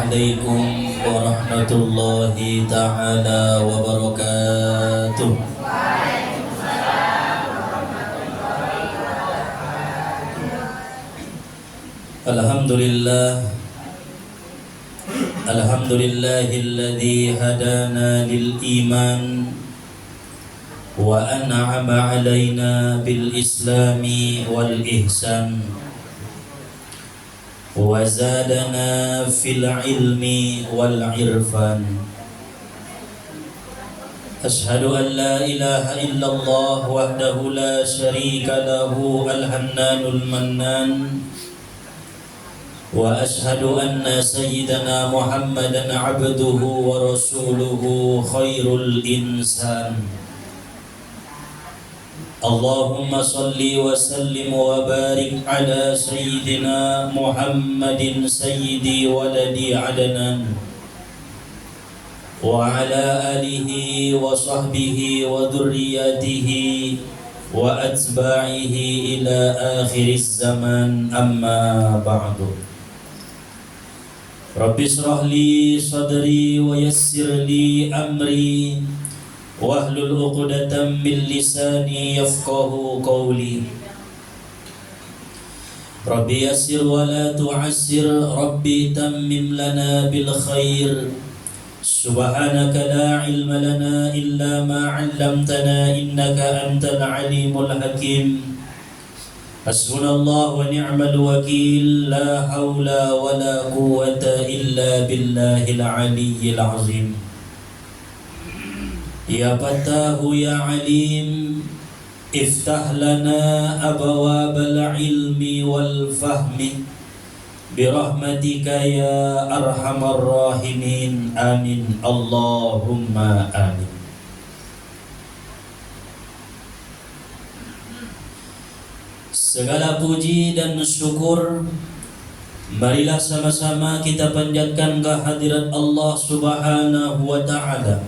عليكم ورحمة الله تعالى وبركاته. Alhamdulillahilladzi hadana lil iman wa an'ama alaina bil islami wal ihsan wa zadana fil ilmi wal irfan. Ashhadu an la ilaha illallah wahdahu la syarika lahu al-hannanul mannan wa ashhadu anna sayyidana Muhammadan abduhu wa rasuluhu khairul insan. Allahumma salli wa sallim wa barik ala sayyidina Muhammadin sayyidi waladi Adnan wa ala alihi wa sahbihi wa dhurriyyatihi wa atba'ihi ila akhiriz zaman, amma ba'du. Rabbi shrah li sadri wa yassir li amri wahlul 'uqdatam min lisani yafqahu qawli. Rabbi yassir wa la tu'assir, Rabbi tammim lana bil khair. Subhanaka la ilma lana illa ma 'allamtana innaka antal alimul hakim. Hasbunallahu wa ni'mal wakil, la haula wa la quwwata illa billahil aliyyil azim. Ya Fattahu ya Alim, iftah lana abwabal ilmi wal fahmi birahmatika ya arhamar rahimin, amin Allahumma amin. Segala puji dan syukur marilah sama-sama kita panjatkan kehadirat Allah Subhanahu wa ta'ala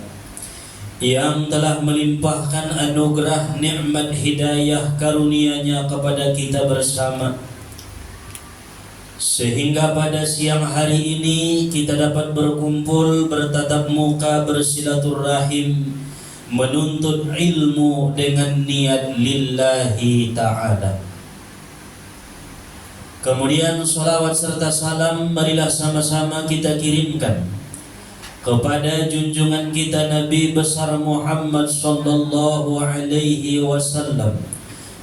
yang telah melimpahkan anugerah nikmat hidayah karunia-Nya kepada kita bersama, sehingga pada siang hari ini kita dapat berkumpul, bertatap muka, bersilaturahim, menuntut ilmu dengan niat lillahi ta'ala. Kemudian salawat serta salam marilah sama-sama kita kirimkan kepada junjungan kita Nabi besar Muhammad sallallahu alaihi wasallam,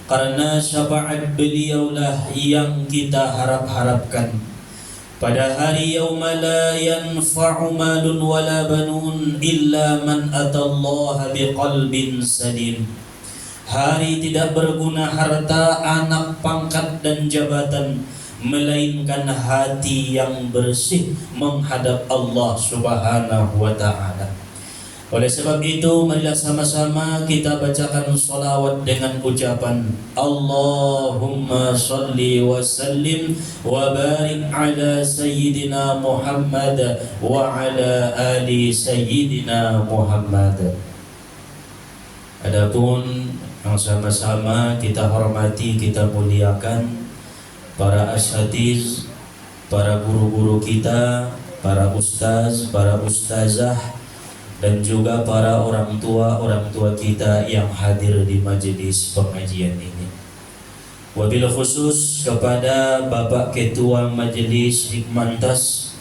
karena syafaat beliaulah yang kita harap-harapkan pada hari yauma la yanfa'u malun wala banun illa man atallaha biqalbin salim. Hari tidak berguna harta, anak, pangkat dan jabatan, melainkan hati yang bersih menghadap Allah Subhanahu wa ta'ala. Oleh sebab itu marilah sama-sama kita bacakan salawat dengan ucapan Allahumma salli wa sallim wa barik ala sayyidina Muhammad wa ala ali sayyidina Muhammad. Adapun yang sama-sama kita hormati, kita muliakan para asatiz, para guru-guru kita, para ustaz, para ustazah, dan juga para orang tua kita yang hadir di majelis pengajian ini. Wabil khusus kepada Bapak Ketua Majelis Hikmantas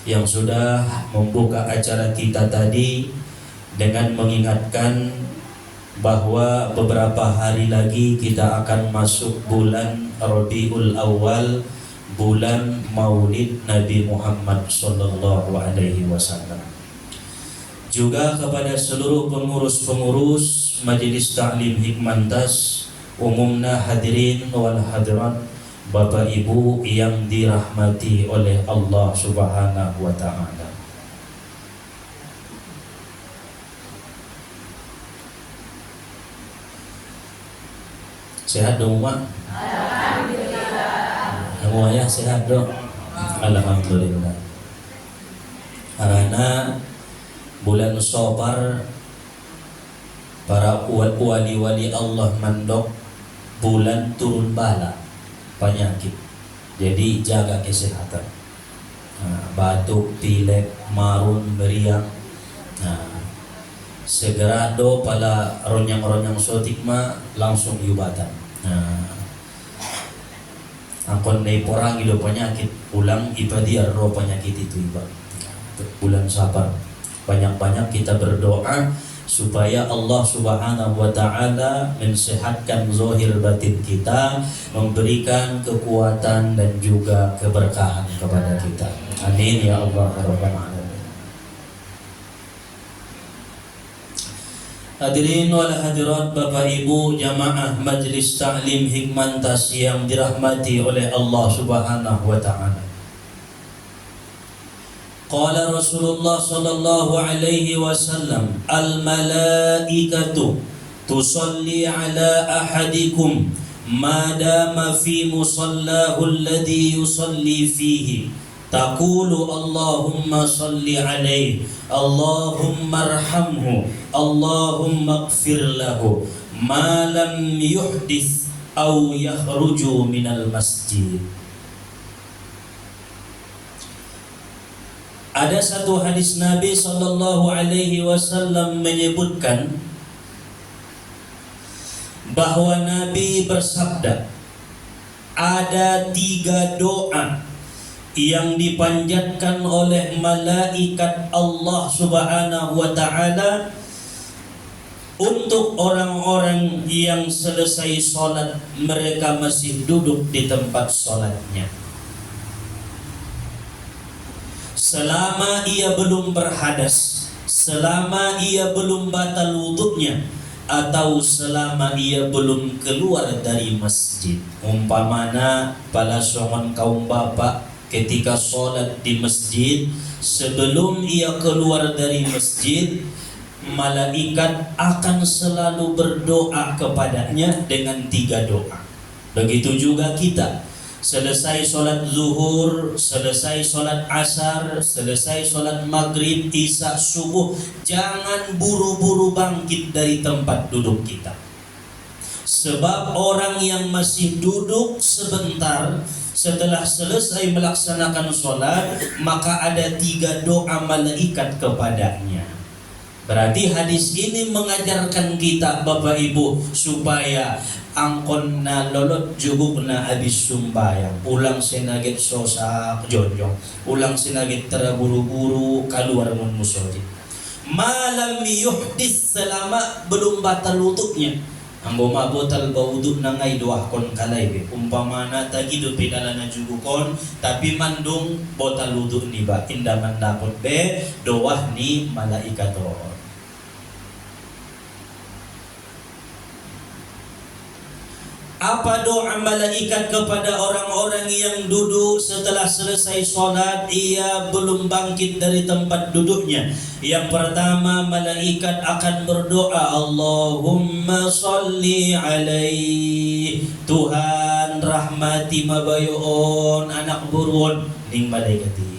yang sudah membuka acara kita tadi dengan mengingatkan bahwa beberapa hari lagi kita akan masuk bulan Rabiul Awal, bulan Maulid Nabi Muhammad sallallahu alaihi wasallam. Juga kepada seluruh pengurus-pengurus Majelis Ta'lim Hikmantas, umumna hadirin wal hadirat, Bapak Ibu yang dirahmati oleh Allah Subhanahu wa ta'ala. Sehat dong, Mak? Alhamdulillah. Semuanya sehat dong? Alhamdulillah. Karena bulan Safar, para wali-wali Allah mandok bulan turun bala penyakit. Jadi jaga kesehatan. batuk, pilek, marun, meriang. Segera do pala ronyang-ronyang sotik ma langsung iubatan. Angkon na iporangi do penyakit ulang ipadiar ro penyakit itu iba. Bulan sabar banyak-banyak kita berdoa supaya Allah Subhanahu wa taala mensehatkan zahir batin kita, memberikan kekuatan dan juga keberkahan kepada kita. Amin ya Allah ya rabbal alamin. Hadirin wal hadirat, Bapak Ibu jamaah Majelis Ta'lim Hikmantas yang dirahmati oleh Allah Subhanahu wa taala. Qala Rasulullah sallallahu alaihi wasallam, al-malaikatu tusalli ala ahadikum ma dama fi musallahu alladhi yusalli fihi. Taqulu Allahumma salli alaihi, Allahumma arhamhu, Allahumma ighfir lahu ma lam yuhdith aw yakhruju minal masjid. Ada satu hadis Nabi sallallahu alaihi wasallam menyebutkan bahwa Nabi bersabda, ada 3 doa yang dipanjatkan oleh malaikat Allah Subhanahu wa taala untuk orang-orang yang selesai sholat mereka masih duduk di tempat sholatnya. Selama ia belum berhadas, selama ia belum batal wuduknya, atau selama ia belum keluar dari masjid. Umpamana pala songon kaum bapak ketika sholat di masjid, sebelum ia keluar dari masjid, malaikat akan selalu berdoa kepadanya dengan 3 doa. Begitu juga kita, selesai sholat zuhur, selesai sholat asar, selesai sholat maghrib, isya, subuh, jangan buru-buru bangkit dari tempat duduk kita. Sebab orang yang masih duduk sebentar setelah selesai melaksanakan sholat, maka ada 3 doa malaikat kepadanya. Berarti hadis ini mengajarkan kita Bapak Ibu supaya angkon na lolot juguk na abis sumbayang, ulang sinagit sosak jonjong, ulang sinagit teraburu-buru keluar mun musolid. Malam yuhdis, selama belum batal wuduknya. Ambo mabotal bauduk na ngay doah kon kalay be. Umpamana tagi do pinala na jugukon tapi mandung botal wuduk ni ba indaman dapot be doah ni malaikat roh. Apa doa malaikat kepada orang-orang yang duduk setelah selesai sholat ia belum bangkit dari tempat duduknya? Yang pertama, malaikat akan berdoa, Allahumma salli alaihi, Tuhan rahmati mabayoon anak buruon ning malaikati.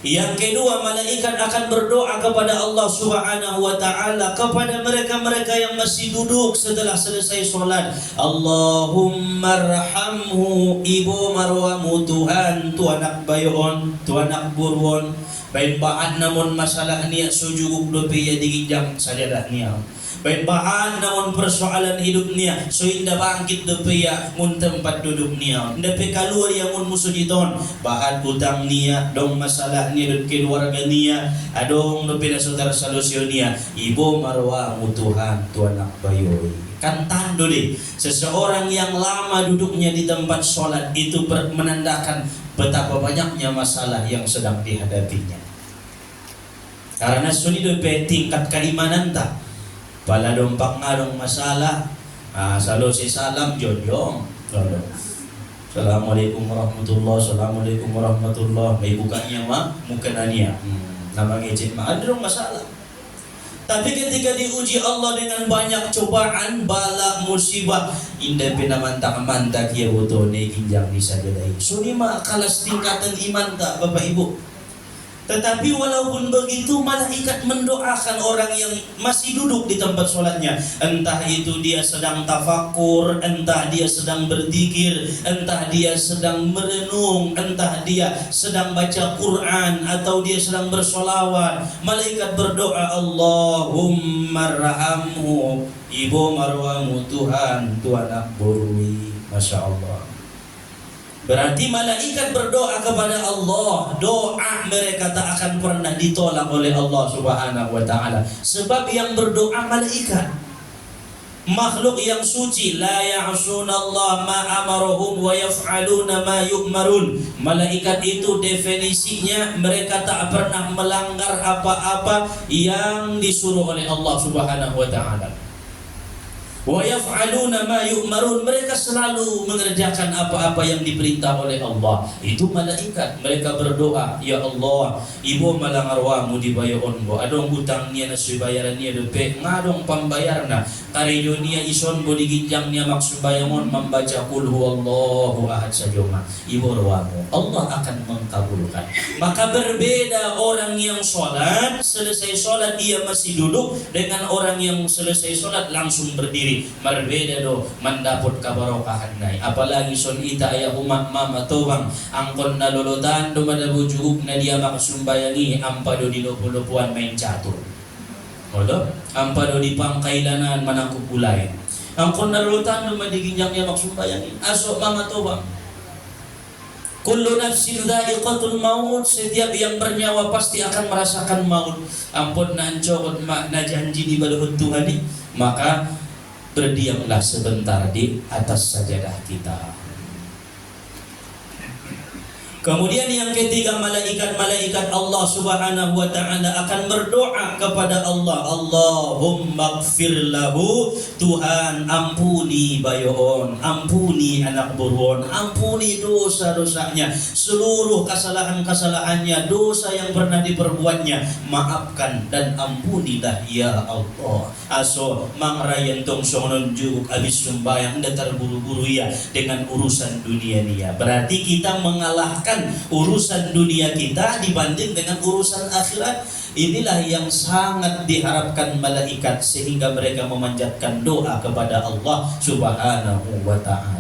Yang kedua, malaikat akan berdoa kepada Allah Subhanahu wa taala kepada mereka-mereka yang masih duduk setelah selesai sholat. Allahumma arhamhu, ibu marwamu Tuhan, tuanak bayon, tuanak burwon, baik bahan namun masalah niat sujud dope ya diginjang sajadah niat. Baik bahan namun persoalan hidup niya so inda bangkit depe ya mun tempat duduk niya depe keluar ya mun musuh jiton bahan utang niya dong masalah niya dan keluarga niya adong depe na saudara solusi niya ibu marwa Tuhan tuanak bayoy. Kan tando deh seseorang yang lama duduknya di tempat sholat itu menandakan betapa banyaknya masalah yang sedang dihadapinya. Karena suni depe tingkat keimanan tak pala dompak ngadong masalah, salo si salam jojong. Assalamualaikum warahmatullah, assalamualaikum warahmatullah. May bukanya mah mungkin ania. Nama ngecek mah ada masalah. Tapi ketika diuji Allah dengan banyak cobaan, bala, musibah, indah pinamantak-mantak ya botone ginjang bisa jadi. So ni mah kalas tingkatan iman tak Bapak Ibu. Tetapi walaupun begitu, malaikat mendoakan orang yang masih duduk di tempat sholatnya. Entah itu dia sedang tafakur, entah dia sedang berzikir, entah dia sedang merenung, entah dia sedang baca Quran, atau dia sedang bersolawat. Malaikat berdoa, Allahumma rahamhu, ibu marwamu Tuhan, Tuhan akburui. Masya Allah. Berarti malaikat berdoa kepada Allah, doa mereka tak akan pernah ditolak oleh Allah Subhanahu wa ta'ala. Sebab yang berdoa malaikat, makhluk yang suci, la ya'sunallah ma amarahum wa yaf'aluna ma yu'marun. Malaikat itu definisinya mereka tak pernah melanggar apa-apa yang disuruh oleh Allah Subhanahu wa ta'ala. Wa yaf'aluna ma yu'marun, mereka selalu mengerjakan apa-apa yang diperintah oleh Allah. Itu malaikat, mereka berdoa, ya Allah, ibu malang arwamu dibayon bo, adong hutang niya na subayaran niya dope, ngadong pambayarna, kariyo niya ison bo diginjang niya maksumbayamon membaca kul huwallahu ahad sajoma, ibu arwamu, Allah akan mengkabulkan. Maka berbeda orang yang sholat, selesai sholat dia masih duduk, dengan orang yang selesai sholat langsung berdiri. Berbeda do, mendapat kabarokahan nai. Apalagi son ita ayah umat mama tobang angkon na lolotan do madabujug na dia makasumbayangi ampado di lopo-lopuan main catur. Odo, ampado di pangkailanan manangkuk gulay. Angkon na lolotan do madiginjang dia maksumbayangi. Asok mama tobang. Kullu nafsin dha'iqatul maut, setiap yang bernyawa pasti akan merasakan maut. Ampun na ancokot makna janji di baluhut Tuhan ini. Maka berdiamlah sebentar di atas sajadah kita. Kemudian yang ketiga, malaikat-malaikat Allah Subhanahu wa ta'ala akan berdoa kepada Allah, Allahumma gfir lahu, Tuhan ampuni bayoon, ampuni anak buruon, ampuni dosa-dosanya, seluruh kesalahan-kesalahannya, dosa yang pernah diperbuatnya, maafkan dan ampunilah ya Allah. Aso mangrayan tong songon juk abis sembahyang anda terburu-buru ya dengan urusan dunia dia. Berarti kita mengalahkan urusan dunia kita dibanding dengan urusan akhirat. Inilah yang sangat diharapkan malaikat, sehingga mereka memanjatkan doa kepada Allah Subhanahu wa ta'ala.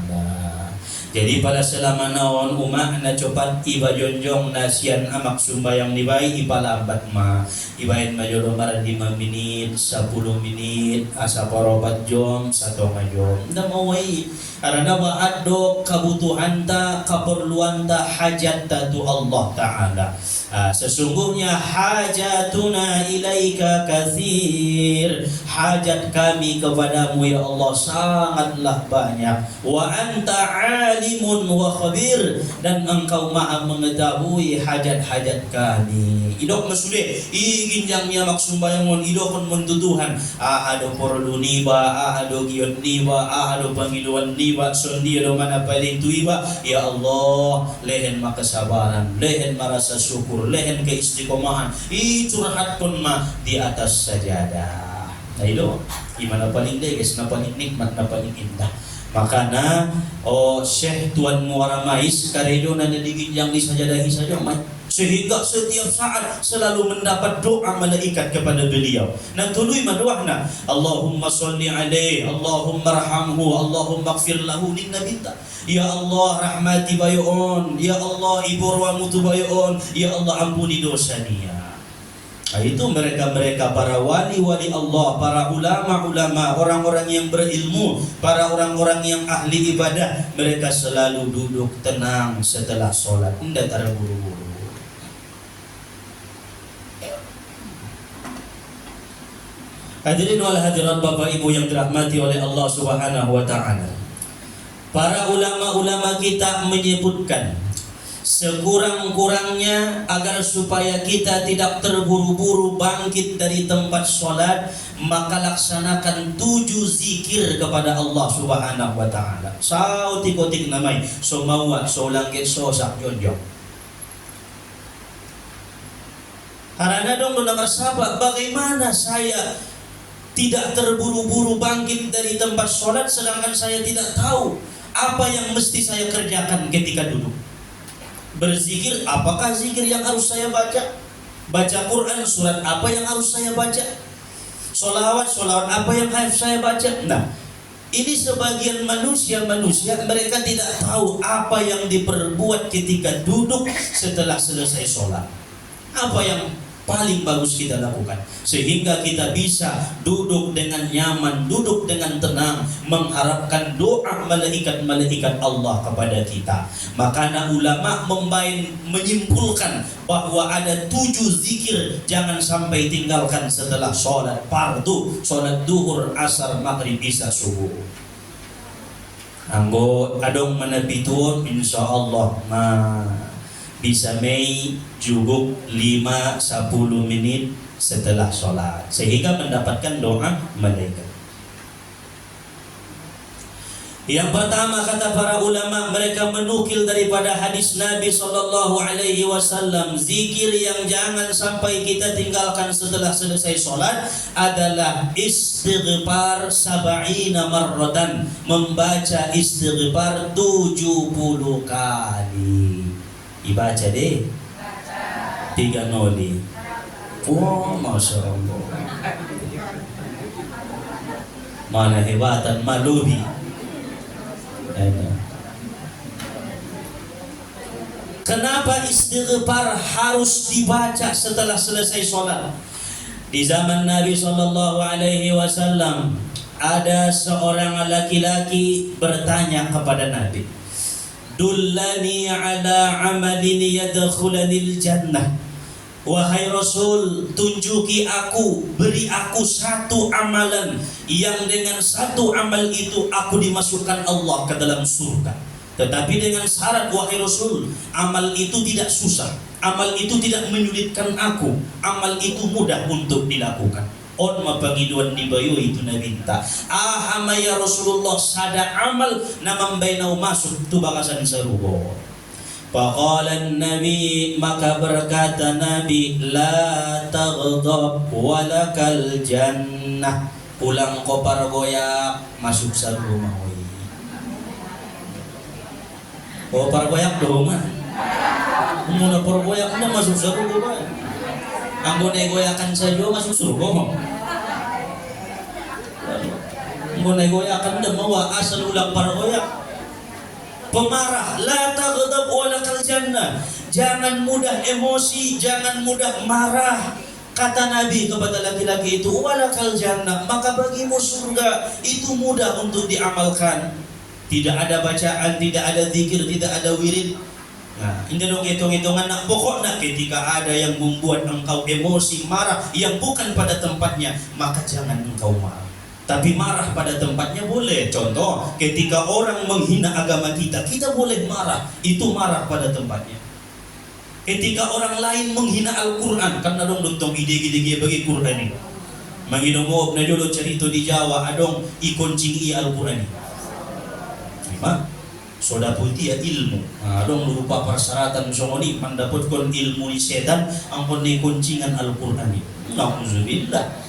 Jadi pada selama naon umak na copat iba jonjong nasian amak sumbayang nibay iba lambat ma ibain majolo maran 5 menit 10 menit asa parobat jom 1 jom nda mawai arana baad do kabutuhan ta keperluan ta hajat ta tu Allah Ta'ala. Sesungguhnya hajatuna ilaika kathir, hajat kami kepadamu ya Allah sangatlah banyak. Wa anta alimun wa khabir, dan engkau maha mengetahui hajat-hajat kami. Idok masude iginjang niya maksumbayangon idokon mentutuhan ahado porlu niba, ahado giyon niba, ahado pangiluan niba, sondi do mana paling tuiba ya Allah, lehen makasabaran, lehen marasa syukur, lehen keistiqomahan, curhat pun mah di atas sajadah. Nah itu gimana paling deges, na paling nikmat, na paling indah. Makana Syekh Tuan Muaramais karedo na diginjang di sajadahi saja, sehingga setiap saat selalu mendapat doa malaikat kepada beliau. Nah tuluy madoahna, Allahumma sholli alaihi, Allahumma arhamhu, Allahumma ighfir lahu linnabita. Ya Allah rahmati bayon, ya Allah iburwamu tu bayon, ya Allah ampuni dosa dia. Nah, itu mereka-mereka para wali-wali Allah, para ulama-ulama, orang-orang yang berilmu, para orang-orang yang ahli ibadah, mereka selalu duduk tenang setelah sholat, tidak terburu-buru. Hadirin wal hadirat Bapak Ibu yang dirahmati oleh Allah Subhanahu wa ta'ala. Para ulama-ulama kita menyebutkan sekurang-kurangnya agar supaya kita tidak terburu-buru bangkit dari tempat sholat, maka laksanakan 7 zikir kepada Allah Subhanahu wa ta'ala. Sautik-otik namay, so mawa, so langgit, so sakjonjong. Karena dong nomor sahabat, bagaimana saya tidak terburu-buru bangkit dari tempat sholat sedangkan saya tidak tahu apa yang mesti saya kerjakan ketika duduk. Berzikir, apakah zikir yang harus saya baca? Baca Quran, surat apa yang harus saya baca? Solawat apa yang harus saya baca? Nah, ini sebagian manusia mereka tidak tahu apa yang diperbuat ketika duduk setelah selesai sholat. Apa yang paling bagus kita lakukan sehingga kita bisa duduk dengan nyaman, duduk dengan tenang, mengharapkan doa malaikat-malaikat Allah kepada kita. Maka ulama menyimpulkan bahwa ada 7 zikir jangan sampai tinggalkan setelah sholat fardu, sholat duhur, asar, maghrib, isya, subuh. Anggo adong manabituon insyaallah bisa Mei juguk 5-10 menit setelah sholat sehingga mendapatkan doa malaikat. Yang pertama kata para ulama, mereka menukil daripada hadis Nabi SAW, zikir yang jangan sampai kita tinggalkan setelah selesai sholat adalah istighfar 70 marratan, membaca istighfar 70 kali. Dibaca deh 3 noli. Oh, Masya Allah, mana hebatan malubi. Kenapa istighfar harus dibaca setelah selesai sholat? Di zaman Nabi SAW ada seorang laki-laki bertanya kepada Nabi, dullani ala amalin yadkhulanil jannah. Wahai Rasul, tunjuki aku, beri aku satu amalan yang dengan satu amal itu aku dimasukkan Allah ke dalam surga. Tetapi dengan syarat, wahai Rasul, amal itu tidak susah, amal itu tidak menyulitkan aku, amal itu mudah untuk dilakukan. On mapangiluan di bayu itu Nabi minta. Ahama ya Rasulullah, sada amal namang bainau masuk tu bakasan sarugo. Faqala Nabi, maka berkata Nabi, la taghdab walakal jannah. Pulang kopar goyak masuk sarugo mahoy. Kopar goyak dong mah. Muna por goyak mah masuk sarugo mah. Anggo negoyakan saja masuk surga mah. Anggo negoyakan dah mawa asal ulang par goyak. Pemarah, la taghdab walakal jannah. Jangan mudah emosi, jangan mudah marah. Kata Nabi kepada laki-laki itu, walakal jannah, maka bagimu surga. Itu mudah untuk diamalkan. Tidak ada bacaan, tidak ada zikir, tidak ada wirid. Nah, ini dong hitung-hitungan nak pokoknya ketika ada yang membuat engkau emosi, marah yang bukan pada tempatnya, maka jangan engkau marah. Tapi marah pada tempatnya boleh. Contoh, ketika orang menghina agama kita, kita boleh marah. Itu marah pada tempatnya. Ketika orang lain menghina Al-Quran, kan adong dontong ide-ide bagi Quran ini. Manginomop na dulu cerita di Jawa, adong ikoncing Al-Quran ini. Lima, soda putih ya ilmu. Adong lupa persyaratan songoni, mendapatkan ilmu ni setan, ampun ni kuncingan Al-Quran ini. Nauzubillah.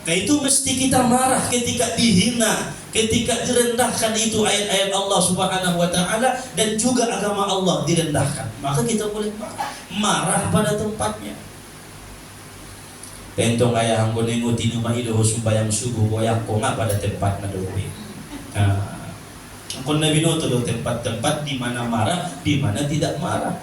Nah itu mesti kita marah ketika dihina, ketika direndahkan itu ayat-ayat Allah Subhanahu wa Ta'ala dan juga agama Allah direndahkan. Maka kita boleh marah pada tempatnya. Tentong ayah anggo nenguti numa idoh sumbayang subuh goyak koma pada tempat nadobi. Angkon Nabi noto do tempat-tempat di mana marah, di mana tidak marah.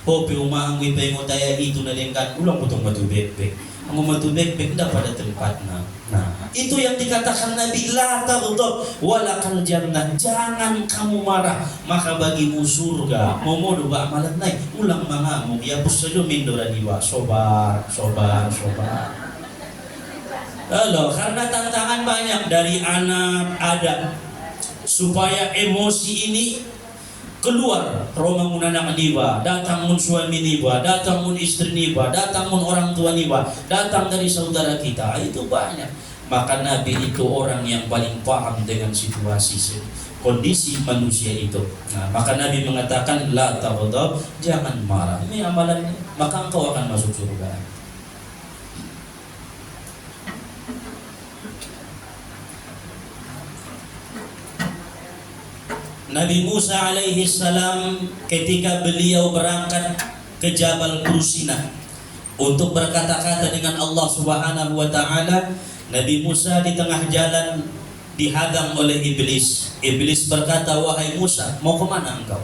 Hopi umah anggo ipengotaya itu nadengkan ulang potong batu bebek. Anggo batu bebek dah pada tempatnya. Nah, itu yang dikatakan Nabi, la taghdab walakal jannah. Jangan kamu marah, maka bagimu surga. Momodo ba amalan naik ulang mangamu ya pusajo mindora diwa. Sobar. Lalu karena tantangan banyak dari anak ada, supaya emosi ini keluar, romang anak niba, datang mun suami niba, datang mun istri niba, datang mun orang tua niba, datang dari saudara kita, itu banyak. Maka Nabi itu orang yang paling paham dengan situasi kondisi manusia itu. Nah, maka Nabi mengatakan la taghdab, jangan marah. Ini amalannya, maka engkau akan masuk surga. Nabi Musa alaihi salam ketika beliau berangkat ke Jabal Kursinah, untuk berkata-kata dengan Allah Subhanahu wa taala. Nabi Musa di tengah jalan dihadang oleh iblis. Iblis berkata, "Wahai Musa, mau kemana engkau?"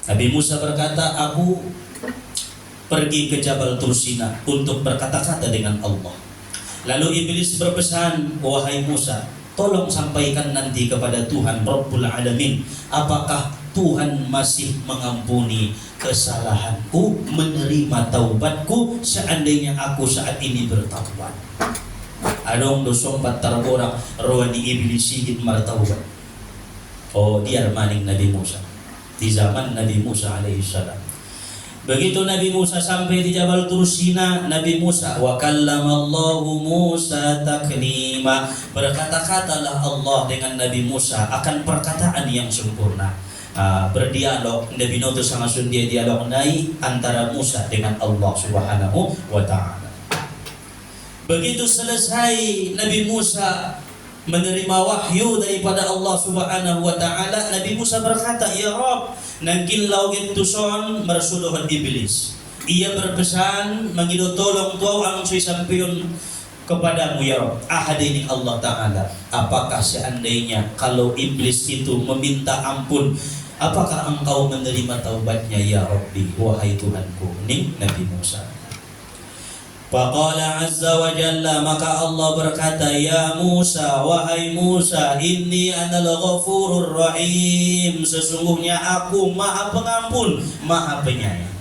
Nabi Musa berkata, "Aku pergi ke Jabal Tursina untuk berkata-kata dengan Allah." Lalu iblis berpesan, "Wahai Musa, tolong sampaikan nanti kepada Tuhan Rabbul Alamin, apakah Tuhan masih mengampuni kesalahanku, menerima taubatku seandainya aku saat ini bertaubat." Adong dosompat terborak rohani iblis sidin martaubat. Oh, dia maning Nabi Musa di zaman Nabi Musa alaihissalam. Begitu Nabi Musa sampai di Jabal Tursina, Nabi Musa, wa kallamallahu Musa taklima, berkata-katalah Allah dengan Nabi Musa akan perkataan yang sempurna. Berdialog, Nabi Nuh sama dia dialog naik antara Musa dengan Allah Subhanahu wa taala. Begitu selesai Nabi Musa menerima wahyu daripada Allah Subhanahu wa taala, Nabi Musa berkata, "Ya Rabb, nangkin laugit tuson mersuluhan iblis." Ia berpesan mengido tolong tuau ang suy sampion kepadamu ya Rabb. Ahadini Allah taala, apakah seandainya kalau iblis itu meminta ampun, apakah engkau menerima taubatnya ya Rabbi, wahai Tuhanku? Ning Nabi Musa. Faqala azza wa jalla, maka Allah berkata, "Ya Musa, wahai Musa, inni anal ghafurur rahim, sesungguhnya aku maha pengampun, maha penyayang.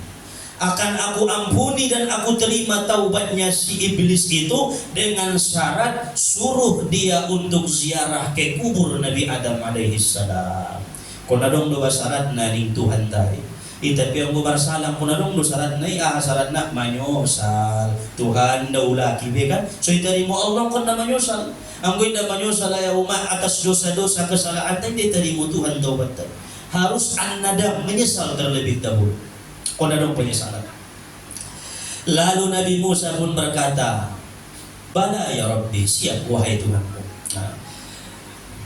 Akan aku ampuni dan aku terima taubatnya si iblis itu dengan syarat suruh dia untuk ziarah ke kubur Nabi Adam alaihissalam." Konadong dua syarat naning Tuhan tadi. Tapi ang bubarsalang kunanong do sarat na sarat na manyosal Tuhan daulaki kan. So itari mo Allah kan na manyosal. Ang goy na manyosal ay atas dosa-dosa kesalahan hindi tari mo Tuhan taubat. Harus an-nadam, menyesal terlebih dahulu. Kunanong penyesalan. Lalu Nabi Musa pun berkata, "Bala ya Rabbi, siap wahai Tuhanku."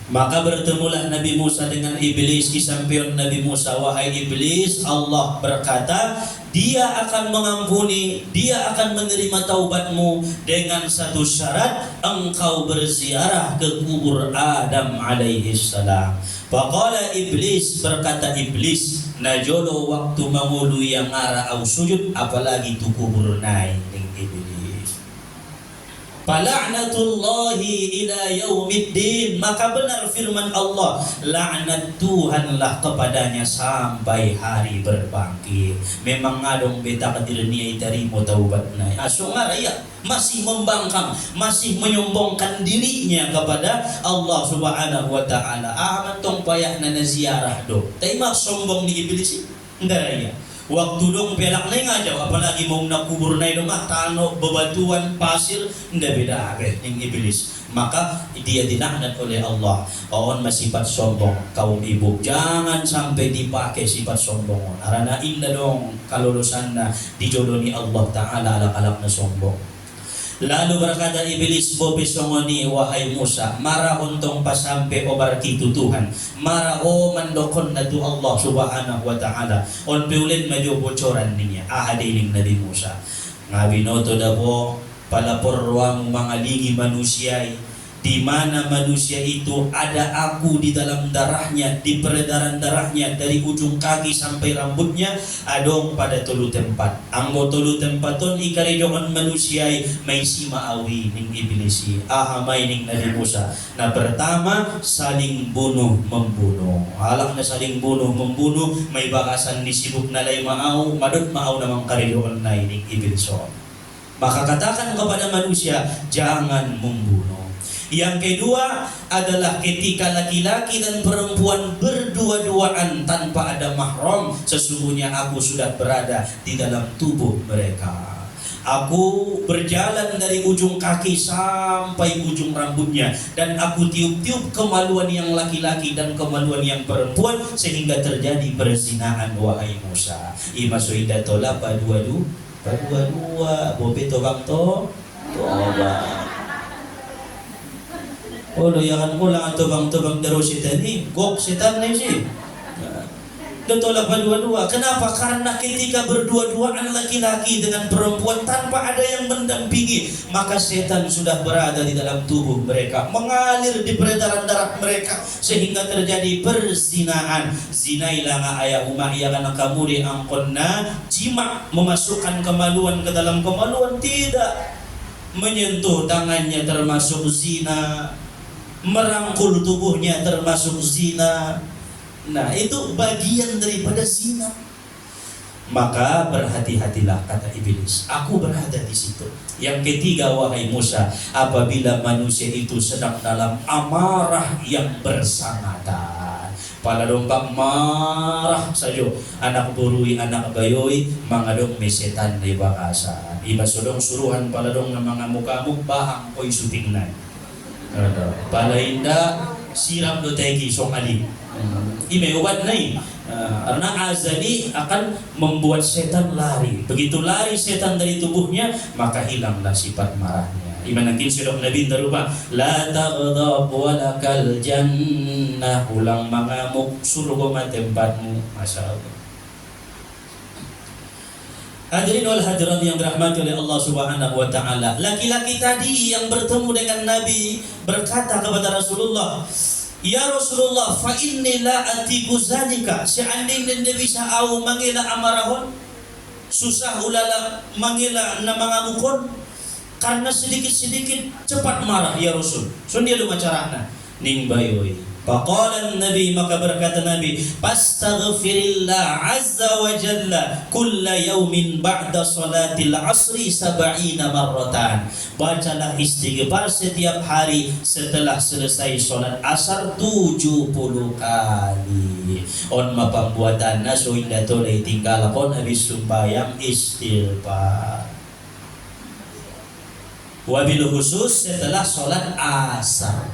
Maka bertemulah Nabi Musa dengan iblis. Disampion Nabi Musa, "Wahai iblis, Allah berkata dia akan mengampuni, dia akan menerima taubatmu dengan satu syarat, engkau berziarah ke kubur Adam alaihissalam." Faqala iblis, berkata iblis, "Najolo waktu mangulu yang ara au sujud, apalagi tu kubur naik ning iblis. Fala'natullahi ila yaumiddin." Maka benar firman Allah, laknat Tuhanlah kepadanya sampai hari berbangkit. Memang ngadong beta kadirnya itarimo taubat na. Asungaraya masih membangkang, masih menyombongkan dirinya kepada Allah Subhanahu wa taala. Mantong payah na ziarah do. Tay mak sombong ni iblis ndaraya. Waktu dong pelak na nga jaw, apalagi mau nakubur na dong tano, bebatuan, pasir, nda beda agad ng iblis. Maka dia dilaknat oleh Allah. Oon masifat sombong kaum ibu, jangan sampai dipakai sifat sombong. Arana inna dong kalulusan na dijodoh ni Allah Ta'ala alak-alak na sombong. Lalu berkata iblis, "Bobisongoni wahai Musa, mara untong pasampe obar kitu Tuhan, mara o mandokon na tu Allah Subhanahu wa taala, on piulit medyo bocoran niya." Ahadining Nabi Musa nga binoto dabo palapurwang mga ligi manusia, di mana manusia itu ada aku di dalam darahnya, di peredaran darahnya dari ujung kaki sampai rambutnya adong pada tulu tempat. Anggo tulu tempaton ikarijongan manusia may si maawi ning iblisi. Ahamay ning Nabi Musa. Na pertama saling bunuh membunuh. Alak na saling bunuh membunuh, may bakasan disibuk na lay maaw, madot maaw namang karijongan na ning ibliso. Maka katakan kepada manusia, jangan membunuh. Yang kedua adalah ketika laki-laki dan perempuan berdua-duaan tanpa ada mahram, sesungguhnya aku sudah berada di dalam tubuh mereka. Aku berjalan dari ujung kaki sampai ujung rambutnya, dan aku tiup-tiup kemaluan yang laki-laki dan kemaluan yang perempuan sehingga terjadi perzinahan wahai Musa. Ima suida tola padua-dua, bobe tobang to, toba. Oh, lo yakan ko lang ang tubang-tubang daro si Tani. Gok si Tan na siya. Ditolak berdua-dua. Kenapa? Karena ketika berdua-duaan laki-laki dengan perempuan tanpa ada yang mendampingi, maka setan sudah berada di dalam tubuh mereka, mengalir di peredaran darah mereka, sehingga terjadi perzinaan. Zina ilanga ayah umah ia kana kamu diangkonna jima, memasukkan kemaluan ke dalam kemaluan, tidak menyentuh tangannya termasuk zina, merangkul tubuhnya termasuk zina. Nah, itu bagian daripada zina. Maka berhati-hatilah, kata iblis, aku berada di situ. Yang ketiga, wahai Musa, apabila manusia itu sedang dalam amarah yang bersangatan, pada dompak marah saja, anak burui anak bayoi mangadong mesetan di bakasan iba sodong suruhan pada dong mga mukamuk bahang koy syuting na pada inda siram do tegi song ali imewat nai karena azali akan membuat setan lari. Begitu lari setan dari tubuhnya, maka hilanglah sifat marahnya. Imanakin sirok Nabi darupa la taghdab walakal jannah, ulang mangamuk surga tempatmu. Masya Allah. Hadirin wal hadirat yang dirahmati oleh Allah Subhanahu wa taala. Laki-laki tadi yang bertemu dengan Nabi berkata kepada Rasulullah, "Ya Rasulullah, fa inni la atiku zanika." Seandainya Nabi sa'au mangila amarahon, susah ulala mangila na mga mukon, karena sedikit-sedikit cepat marah ya Rasul. So dia lu macarana ning bayoy. Faqala Nabi, maka berkata Nabi, "Fastaghfirillah azza wa jalla kulla yaumin ba'da salatil asri 70 marratan." Bacalah istighfar setiap hari setelah selesai salat asar 70 kali. On mapambuatan na so inda tolay tinggal kon habis sumbayang istighfar. Wabil khusus setelah salat asar.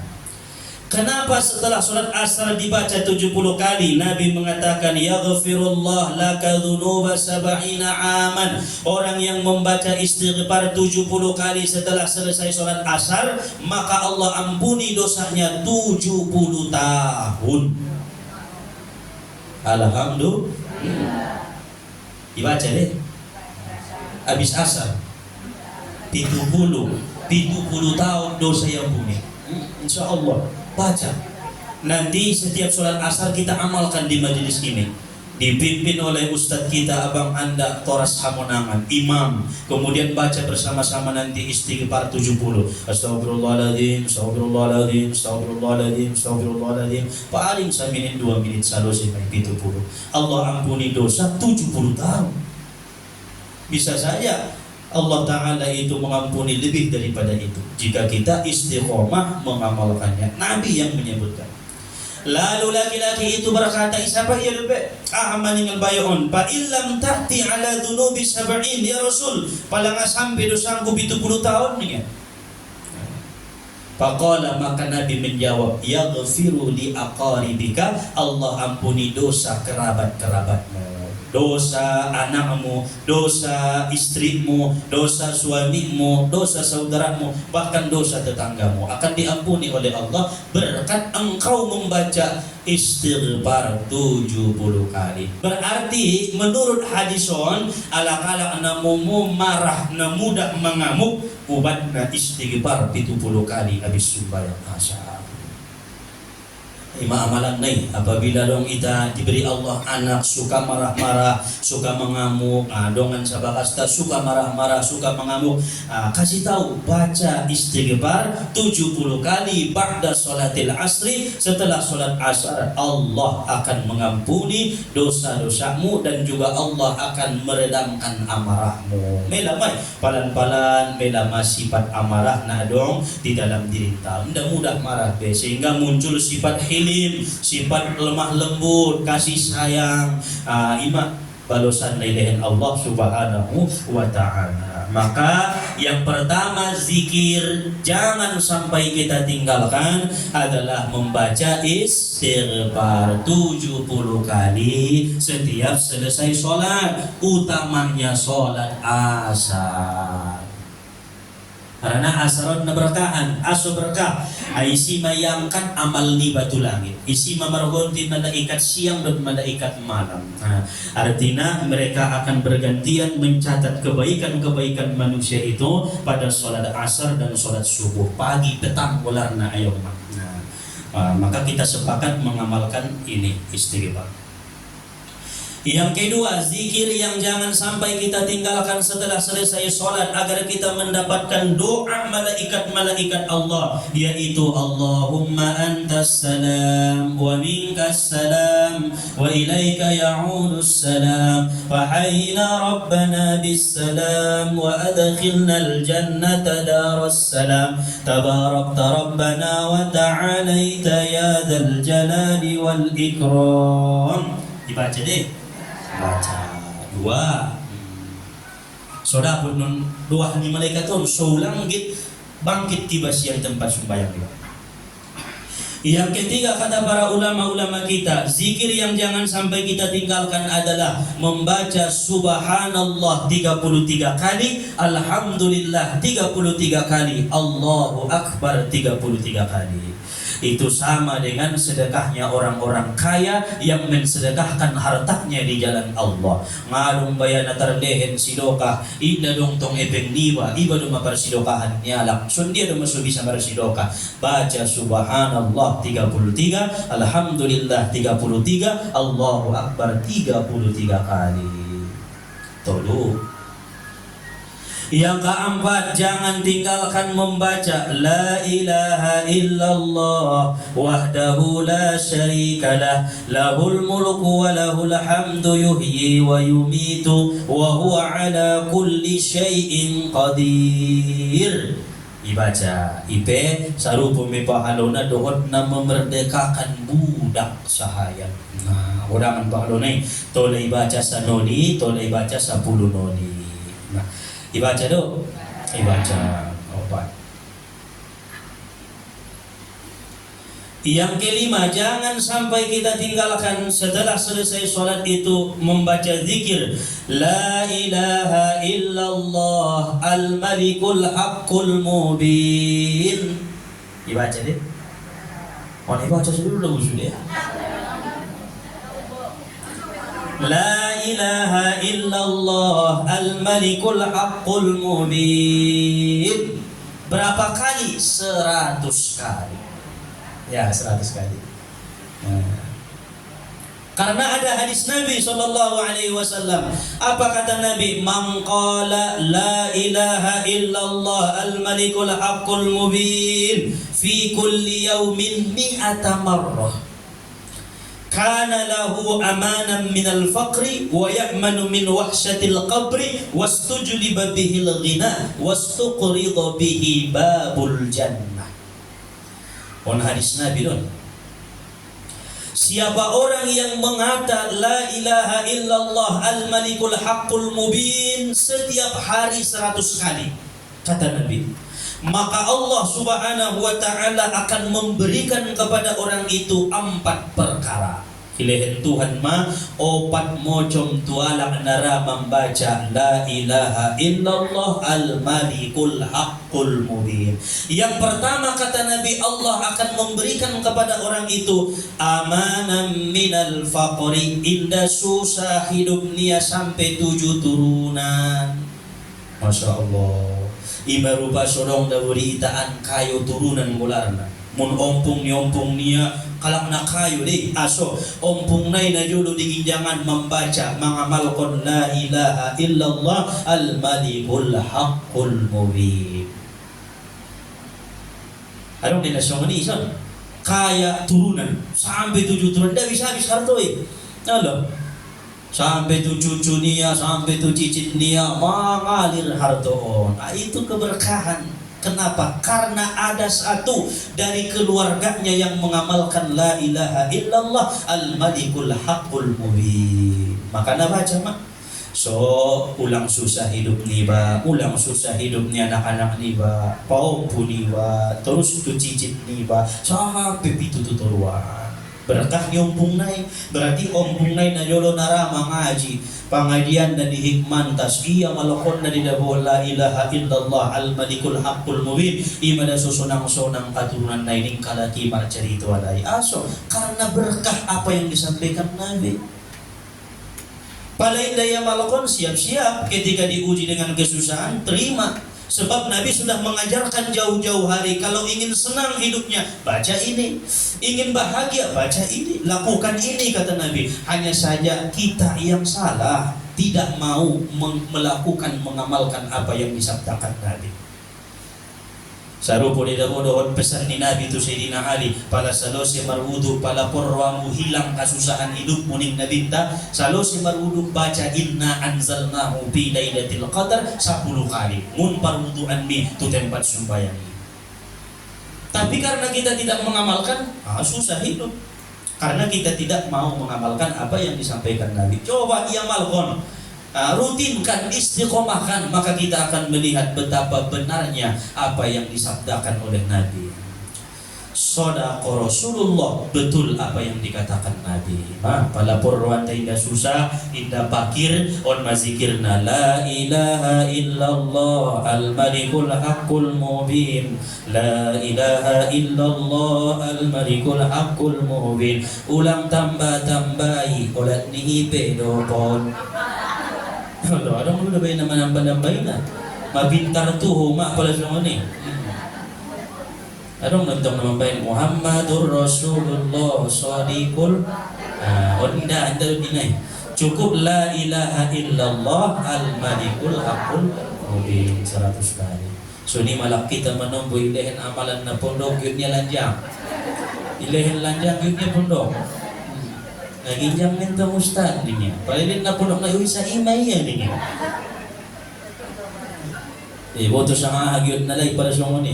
Kenapa setelah sholat asar dibaca 70 kali? Nabi mengatakan, yaghfirullah laka dhunuba 70 aman. Orang yang membaca istighfar 70 kali setelah selesai sholat asar, maka Allah ampuni dosanya 70 tahun. Alhamdulillah. Dibaca deh. Habis asar 70 tahun dosa yang ampuni. Insya Allah. Baca. Nanti setiap sholat asar kita amalkan di majelis ini. Dipimpin oleh ustadz kita Abang Anda Toras Hamonangan, imam. Kemudian baca bersama-sama nanti istighfar 70. Astagfirullahaladzim, astagfirullahaladzim, astagfirullahaladzim, astagfirullahaladzim. Paling saminin 2 menit salose may 70. Allah ampuni dosa 70 tahun. Bisa saja Allah Ta'ala itu mengampuni lebih daripada itu jika kita istiqomah mengamalkannya. Nabi yang menyebutkan. Lalu laki-laki itu berkata, siapa ia lebih? Maningan bayon. Pa illam ta'ti ala dhunubi 70 ya Rasul. Palang sampai dosaku 70 tahun nih. Faqala, maka Nabi menjawab, yaghfiru li aqaribika, Allah ampuni dosa kerabat-kerabatmu. Dosa anakmu, dosa istrimu, dosa suamimu, dosa saudaramu, bahkan dosa tetanggamu akan diampuni oleh Allah berkat engkau membaca istighfar 70 kali. Berarti menurut hadison ala-ala namumu marah na mudah mengamuk, ubatna istighfar 70 kali habis sembahyang asar. Amalan nai apabila dong kita diberi Allah anak suka marah-marah, suka mengamuk, dongan sabakasta suka marah-marah, suka mengamuk, kasih tahu baca istighfar 70 kali ba'da sholatil asri, setelah sholat asar. Allah akan mengampuni dosa-dosamu dan juga Allah akan meredamkan amarahmu. Melamai palan-palan melama sifat amarah na dong di dalam diri kita. Mudah marah be sehingga muncul sifat hilim, sifat lemah lembut, kasih sayang, iman balosan lailahin Allah Subhanahu wa ta'ala. Maka yang pertama zikir jangan sampai kita tinggalkan adalah membaca istighfar 70 kali setiap selesai sholat, utamanya sholat asar. Karena asaron na berkahan, aso berkah. Ay isi mayangkat amal ni batu langit. Isi mamargonti malaikat siang dan malaikat malam. Nah, artinya mereka akan bergantian mencatat kebaikan-kebaikan manusia itu pada sholat asar dan sholat subuh. Pagi, petang, bularna ayo. Nah, maka kita sepakat mengamalkan ini istighfar. Yang kedua, zikir yang jangan sampai kita tinggalkan setelah selesai sholat agar kita mendapatkan doa malaikat-malaikat Allah, yaitu Allahumma antas salam wa minkas salam wa ilaika ya'udus salam fahayyina rabbana bis salam wa adkhilnal jannata daras salam tabarakta rabbana wa ta'alaita ya dzal jalali wal ikram. Dibaca deh. Baca dua soda pun nun dua ni malaikat tu sulang git bangkit tiba siang tempat sembahyang dia. Yang ketiga kata para ulama-ulama kita, zikir yang jangan sampai kita tinggalkan adalah membaca subhanallah 33 kali, alhamdulillah 33 kali, Allahu akbar 33 kali. Itu sama dengan sedekahnya orang-orang kaya yang mensedekahkan hartanya di jalan Allah. Ngalung bayana terlehen sidoka, ida dong tong epeng niwa, iba dong maparsidokahan nyalak. Sundia dong masuk bisa marsidoka. Baca subhanallah 33, alhamdulillah 33, Allahu akbar 33 kali. Tolu. Yang keempat, jangan tinggalkan membaca La ilaha illallah wahdahu la syarikalah lahul mulku wa lahul hamdu yuhyi wa yumitu wa huwa ala kulli syai'in qadir. Dibaca ipe sarupa mepahalona dohot na memerdekakan budak sahaya. Nah, orang pahalona tolai baca sanoni, tolai baca 10 noni. Nah, dibaca dong, dibaca obat. Yang kelima, jangan sampai kita tinggalkan setelah selesai sholat itu membaca zikir La ilaha illallah al-malikul haqqul mubin. Dibaca deh. Oh, dibaca dulu sudah. La ilaha illallah al-malikul haqqul mubin. Berapa kali? 100 kali. Ya, 100 kali. Karena ada hadis Nabi SAW. Apa kata Nabi? Man qala la ilaha illallah al-malikul haqqul mubin fi kulli yawmin 100 marrah kana lahu amanan minal faqri wa ya'manu min wahsyatil qabri wastujliba bihil ghina wastuqrida bihi babul jannah. On hadis Nabi don. Siapa orang yang mengata la ilaha illallah al-malikul haqqul mubin setiap hari 100 kali, kata Nabi, maka Allah subhanahu wa ta'ala akan memberikan kepada orang itu 4 perkara. Kilehen Tuhan ma opat mocom tuala nara membaca la ilaha illallah al-malikul haqqul mubin. Yang pertama kata Nabi, Allah akan memberikan kepada orang itu amanam minal faqri, indah susah hidup nia sampai 7 turunan. Masya Allah. Ima rupa sorong dawuri itaan kayu turunan mularna. Mun ompung nia kalak na kayu deh aso ompung nai na julu di ginjangan membaca mengamalkan la ilaha illallah al-malikul haqqul mubin. Adong di nasyong ini son kaya turunan sampai 7 turunan dah bisa habis hartoi. Halo. Sampai 7 cucu nia, sampai 7 cicit nia mengalir hartoon. Nah, itu keberkahan. Kenapa? Karena ada satu dari keluarganya yang mengamalkan la ilaha illallah al-malikul haqqul mubin. Maka nak baca mak. So, ulang susah hidup ni ba, ulang susah hidup ni anak-anak ni ba, paupu ni ba, terus tu cicit ni ba, sampai pitu tuturuan. Berkah nyompung nai, berarti ompung nai na jolo nara mengaji pengajian dan dihikmantas ia malakon na didabo la ilaha illallah al malikul haqqul mubin imada susunang-sunang katurunan nai ning kalaki marcerito alai aso karena berkah apa yang disampaikan Nabi. Palain daya malakon siap-siap ketika diuji dengan kesusahan terima. Sebab Nabi sudah mengajarkan jauh-jauh hari, kalau ingin senang hidupnya, baca ini. Ingin bahagia, baca ini. Lakukan ini, kata Nabi. Hanya saja kita yang salah, tidak mau melakukan, mengamalkan apa yang disabdakan Nabi. Sarupo di damodohon pesan ni Nabi itu Sayyidina Ali, pala salosi marwudu pala porwamu hilang kasusahan hidup muning nabinta salosi marwudu baca inna anzalnahu fi lailatul qadar 10 kali mun parwuduan mi tu tempat sembahyang. Tapi karena kita tidak mengamalkan, susah hidup. Karena kita tidak mau mengamalkan apa yang disampaikan Nabi. Coba ia malkon rutinkan, istiqomahkan, maka kita akan melihat betapa benarnya apa yang disabdakan oleh Nabi. Shadaqa Rasulullah, betul apa yang dikatakan Nabi. Pala porwan indah susah, indah pakir, on mazikirna la ilaha illallah al malikul haqqul mubin, la ilaha illallah al malikul haqqul mubin. Ulang tambah-tambahi olat ni pedopon. Kalau ada mulu dah bayi nama-nama na, mabintar tu homa pala semua ni. Ada nonton nama bayi Muhammadur Rasulullah Shadiqul. Onda anda dinai. Cukup la ilaha illallah al malikul haqqul mubin 100 kali. So ni malah kita menunggu ilehen amalan na pondok yudnya lanjang. Ilehen lanjang yudnya pondok. Lagi jam minta ustaz ni. Paling na pondok na sa imay ya ni. Boto sa nga hagyod na lay para sa mga ni.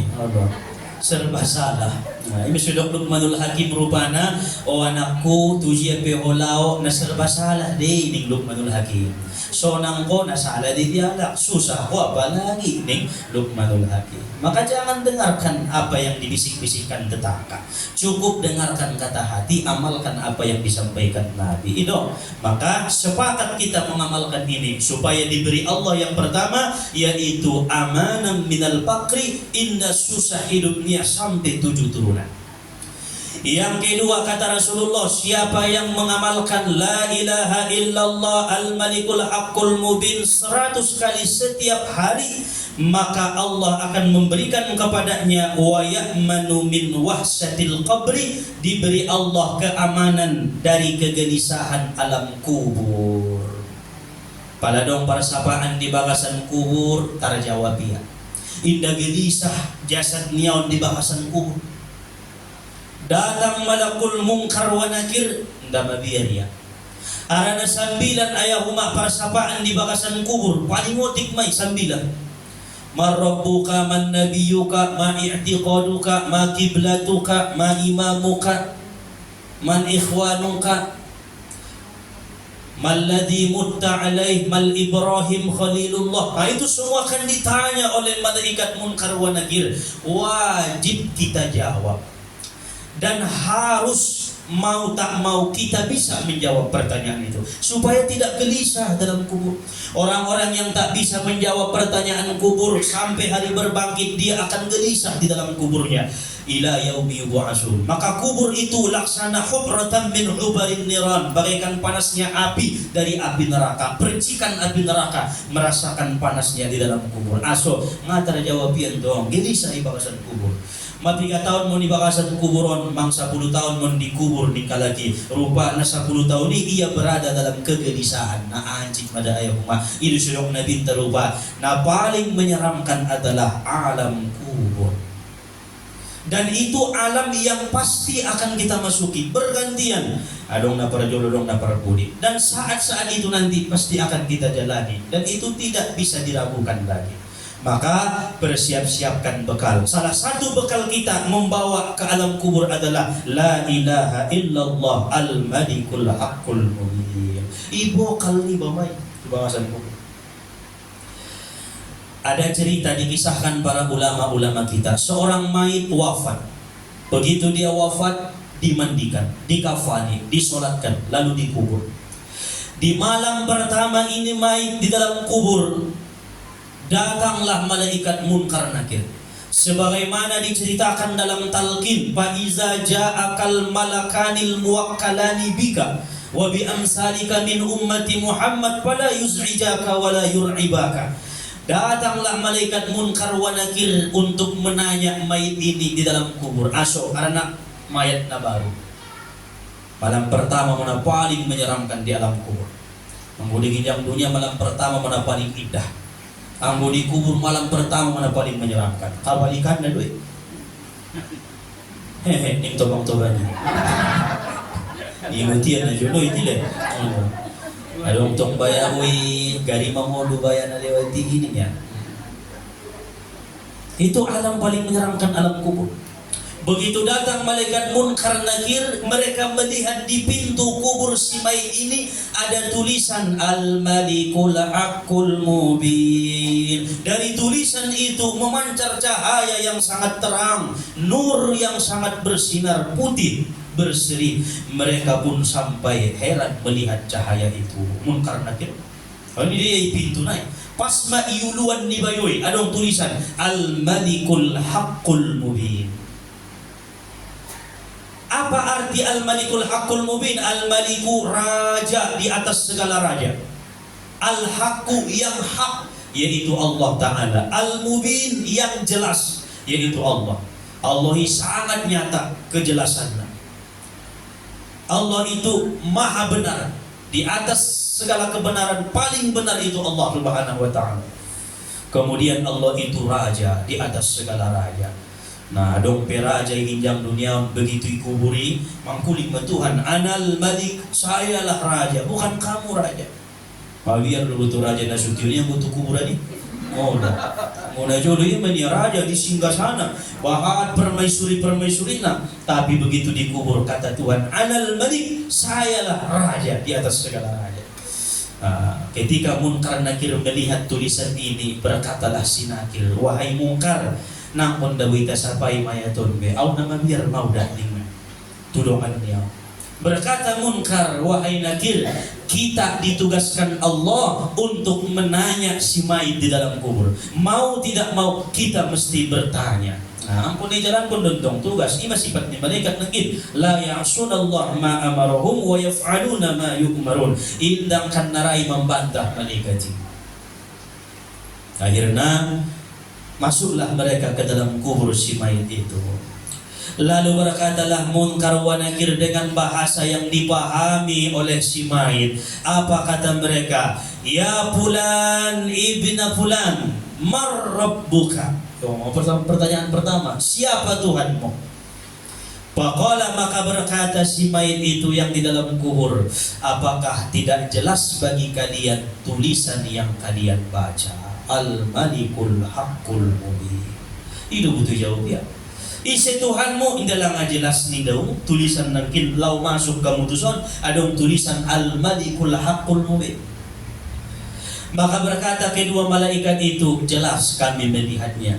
Serba salah. Ini sudah Luqmanul Hakim rupana o anakku tujian peholao na serba salah deh ning Luqmanul Hakim. Sonang ko nasalah di dialak, susah ko apalagi ning Luqmanul Hakim. Maka jangan dengarkan apa yang dibisik-bisikkan tetangga. Cukup dengarkan kata hati, amalkan apa yang disampaikan Nabi. Itu. Maka sepakat kita mengamalkan ini supaya diberi Allah yang pertama yaitu amanam minal fakri, indah susah hidupnya sampai 7 turunan. Yang kedua kata Rasulullah, siapa yang mengamalkan la ilaha illallah al malikul haqqul mubin 100 kali setiap hari, maka Allah akan memberikan kepadanya wa ya'manu min wahsyatil qabri, diberi Allah keamanan dari kegelisahan alam kubur. Paladong para sapaan di bagasan kubur tarjawab ya. Indah gelisah jasad niaon di bagasan kubur. Datang malakul mungkar wa nakir nda mabiar ya. Arana 9 ayahuma para sapaan di bagasan kubur paling ngotik mai 9. Marabbuka man nabiyuka ma i'tiqaduka ma kiblatuka ma imamuka man ikhwanuka malladhi mutta alaih mal Ibrahim Khalilullah. Nah, itu semua akan ditanya oleh malaikat munkar wa nakir. Wajib kita jawab. Dan harus mau tak mau kita bisa menjawab pertanyaan itu supaya tidak gelisah dalam kubur. Orang-orang yang tak bisa menjawab pertanyaan kubur sampai hari berbangkit dia akan gelisah di dalam kuburnya ila yaumi yub'atsun. Maka kubur itu laksana hubratan min hubarin niran, bagaikan panasnya api dari api neraka. Percikan api neraka merasakan panasnya di dalam kubur. Aso ngatara jawabian dong gelisah di bagasan kubur. 3 tahun mau di bagasan kuburon, mang 10 tahun mau dikubur di kalaki. Rupa na 10 tahun ini ia berada dalam kegelisahan. Na anjing pada ayah rumah. Itu sudah Nabi terupa. Nah paling menyeramkan adalah alam kubur. Dan itu alam yang pasti akan kita masuki bergantian. Adong na para jolo dong na para budi. Dan saat-saat itu nanti pasti akan kita jalani. Dan itu tidak bisa diragukan lagi. Maka bersiap-siapkan bekal. Salah satu bekal kita membawa ke alam kubur adalah la ilaha illallah al malikul haqqul mubin. Ibu kali bamai di bahasan kubur. Ada cerita dikisahkan para ulama-ulama kita. Seorang mayit wafat. Begitu dia wafat, dimandikan, dikafani, disolatkan, lalu dikubur. Di malam pertama ini mayit di dalam kubur, datanglah malaikat Munkar Nakir. Sebagaimana diceritakan dalam talqin, fa iza ja'akal malakanil muwakkalani bika wa bi amsalika min ummati Muhammad fala yuz'ijaka wa la yur'ibaka. Datanglah malaikat Munkar wa Nakir untuk menanya mayit ini di dalam kubur. Aso karena mayat na baru. Malam pertama mana paling menyeramkan di alam kubur. Anggo di ginjang dunia malam pertama mana paling indah. Anggo di kubur malam pertama mana paling menyeramkan. Kabalikan na duit. Hehe, ning tobang-tobang. Imutian na jono itile. Adong tong bayawi gari mamolu bayan na lewati ini ya. Itu alam paling menyeramkan, alam kubur. Begitu datang malaikat Munkar Nakir, mereka melihat di pintu kubur si mayit ini ada tulisan Al-Malikul Haqqul Mubin. Dari tulisan itu memancar cahaya yang sangat terang, nur yang sangat bersinar putih, berseri. Mereka pun sampai heran melihat cahaya itu. Munkar Nakir, ini dia pintu naik. Pas maiuluan ni bayoy, adong tulisan Al-Malikul Haqqul Mubin. Apa arti Al-Malikul Haqqul Mubin? Al-Maliku raja di atas segala raja. Al-Haqqu yang hak, yaitu Allah Ta'ala. Al-Mubin yang jelas, yaitu Allah. Allah sangat nyata kejelasannya. Allah itu maha benar. Di atas segala kebenaran, paling benar itu Allah Subhanahu wa Ta'ala. Kemudian Allah itu raja di atas segala raja. Nah, dong peraja ginjang dunia begitu ikuburi, mangkuling Tuhan, anal malik, sayalah raja, bukan kamu raja. Biar lu butuh raja Nasution yang butuh kuburan ini. Oh, dah. Mau najolo ini raja di singgah sana, bahat permaisuri-permaisurina, tapi begitu dikubur kata Tuhan, anal malik, sayalah raja di atas segala raja. Nah, ketika Munkar Nakir melihat tulisan ini, berkatalah si Nakir, wahai Munkar, nang ondawita sapai mayaton be au nama biar mau dating tudongan dia. Berkata Munkar, wahai Nakir, kita ditugaskan Allah untuk menanya si mayit di dalam kubur. Mau tidak mau kita mesti bertanya. Nah, ampun jalan pun dentong tugas. Ini sifatnya malaikat Nakir. La ya'sunallah ma amarahum wa yaf'aluna ma yu'marun. Indang kan narai membantah malaikat. Akhirnya masuklah mereka ke dalam kubur si mayit itu. Lalu berkatalah Munkar wa Nakir dengan bahasa yang dipahami oleh si mayit. Apa kata mereka? Ya fulan ibna fulan, mar rabbuka. Pertanyaan pertama, siapa Tuhanmu? Faqala, maka berkata si mayit itu yang di dalam kubur, apakah tidak jelas bagi kalian tulisan yang kalian baca? Al-Malikul Haqqul Mubin. Itu butuh jawab ya. Isi Tuhanmu indalang jelas ni daw tulisan nangkin law masuk kamu tuson adong tulisan Al-Malikul Haqqul Mubin. Maka berkata kedua malaikat itu, jelas kami melihatnya,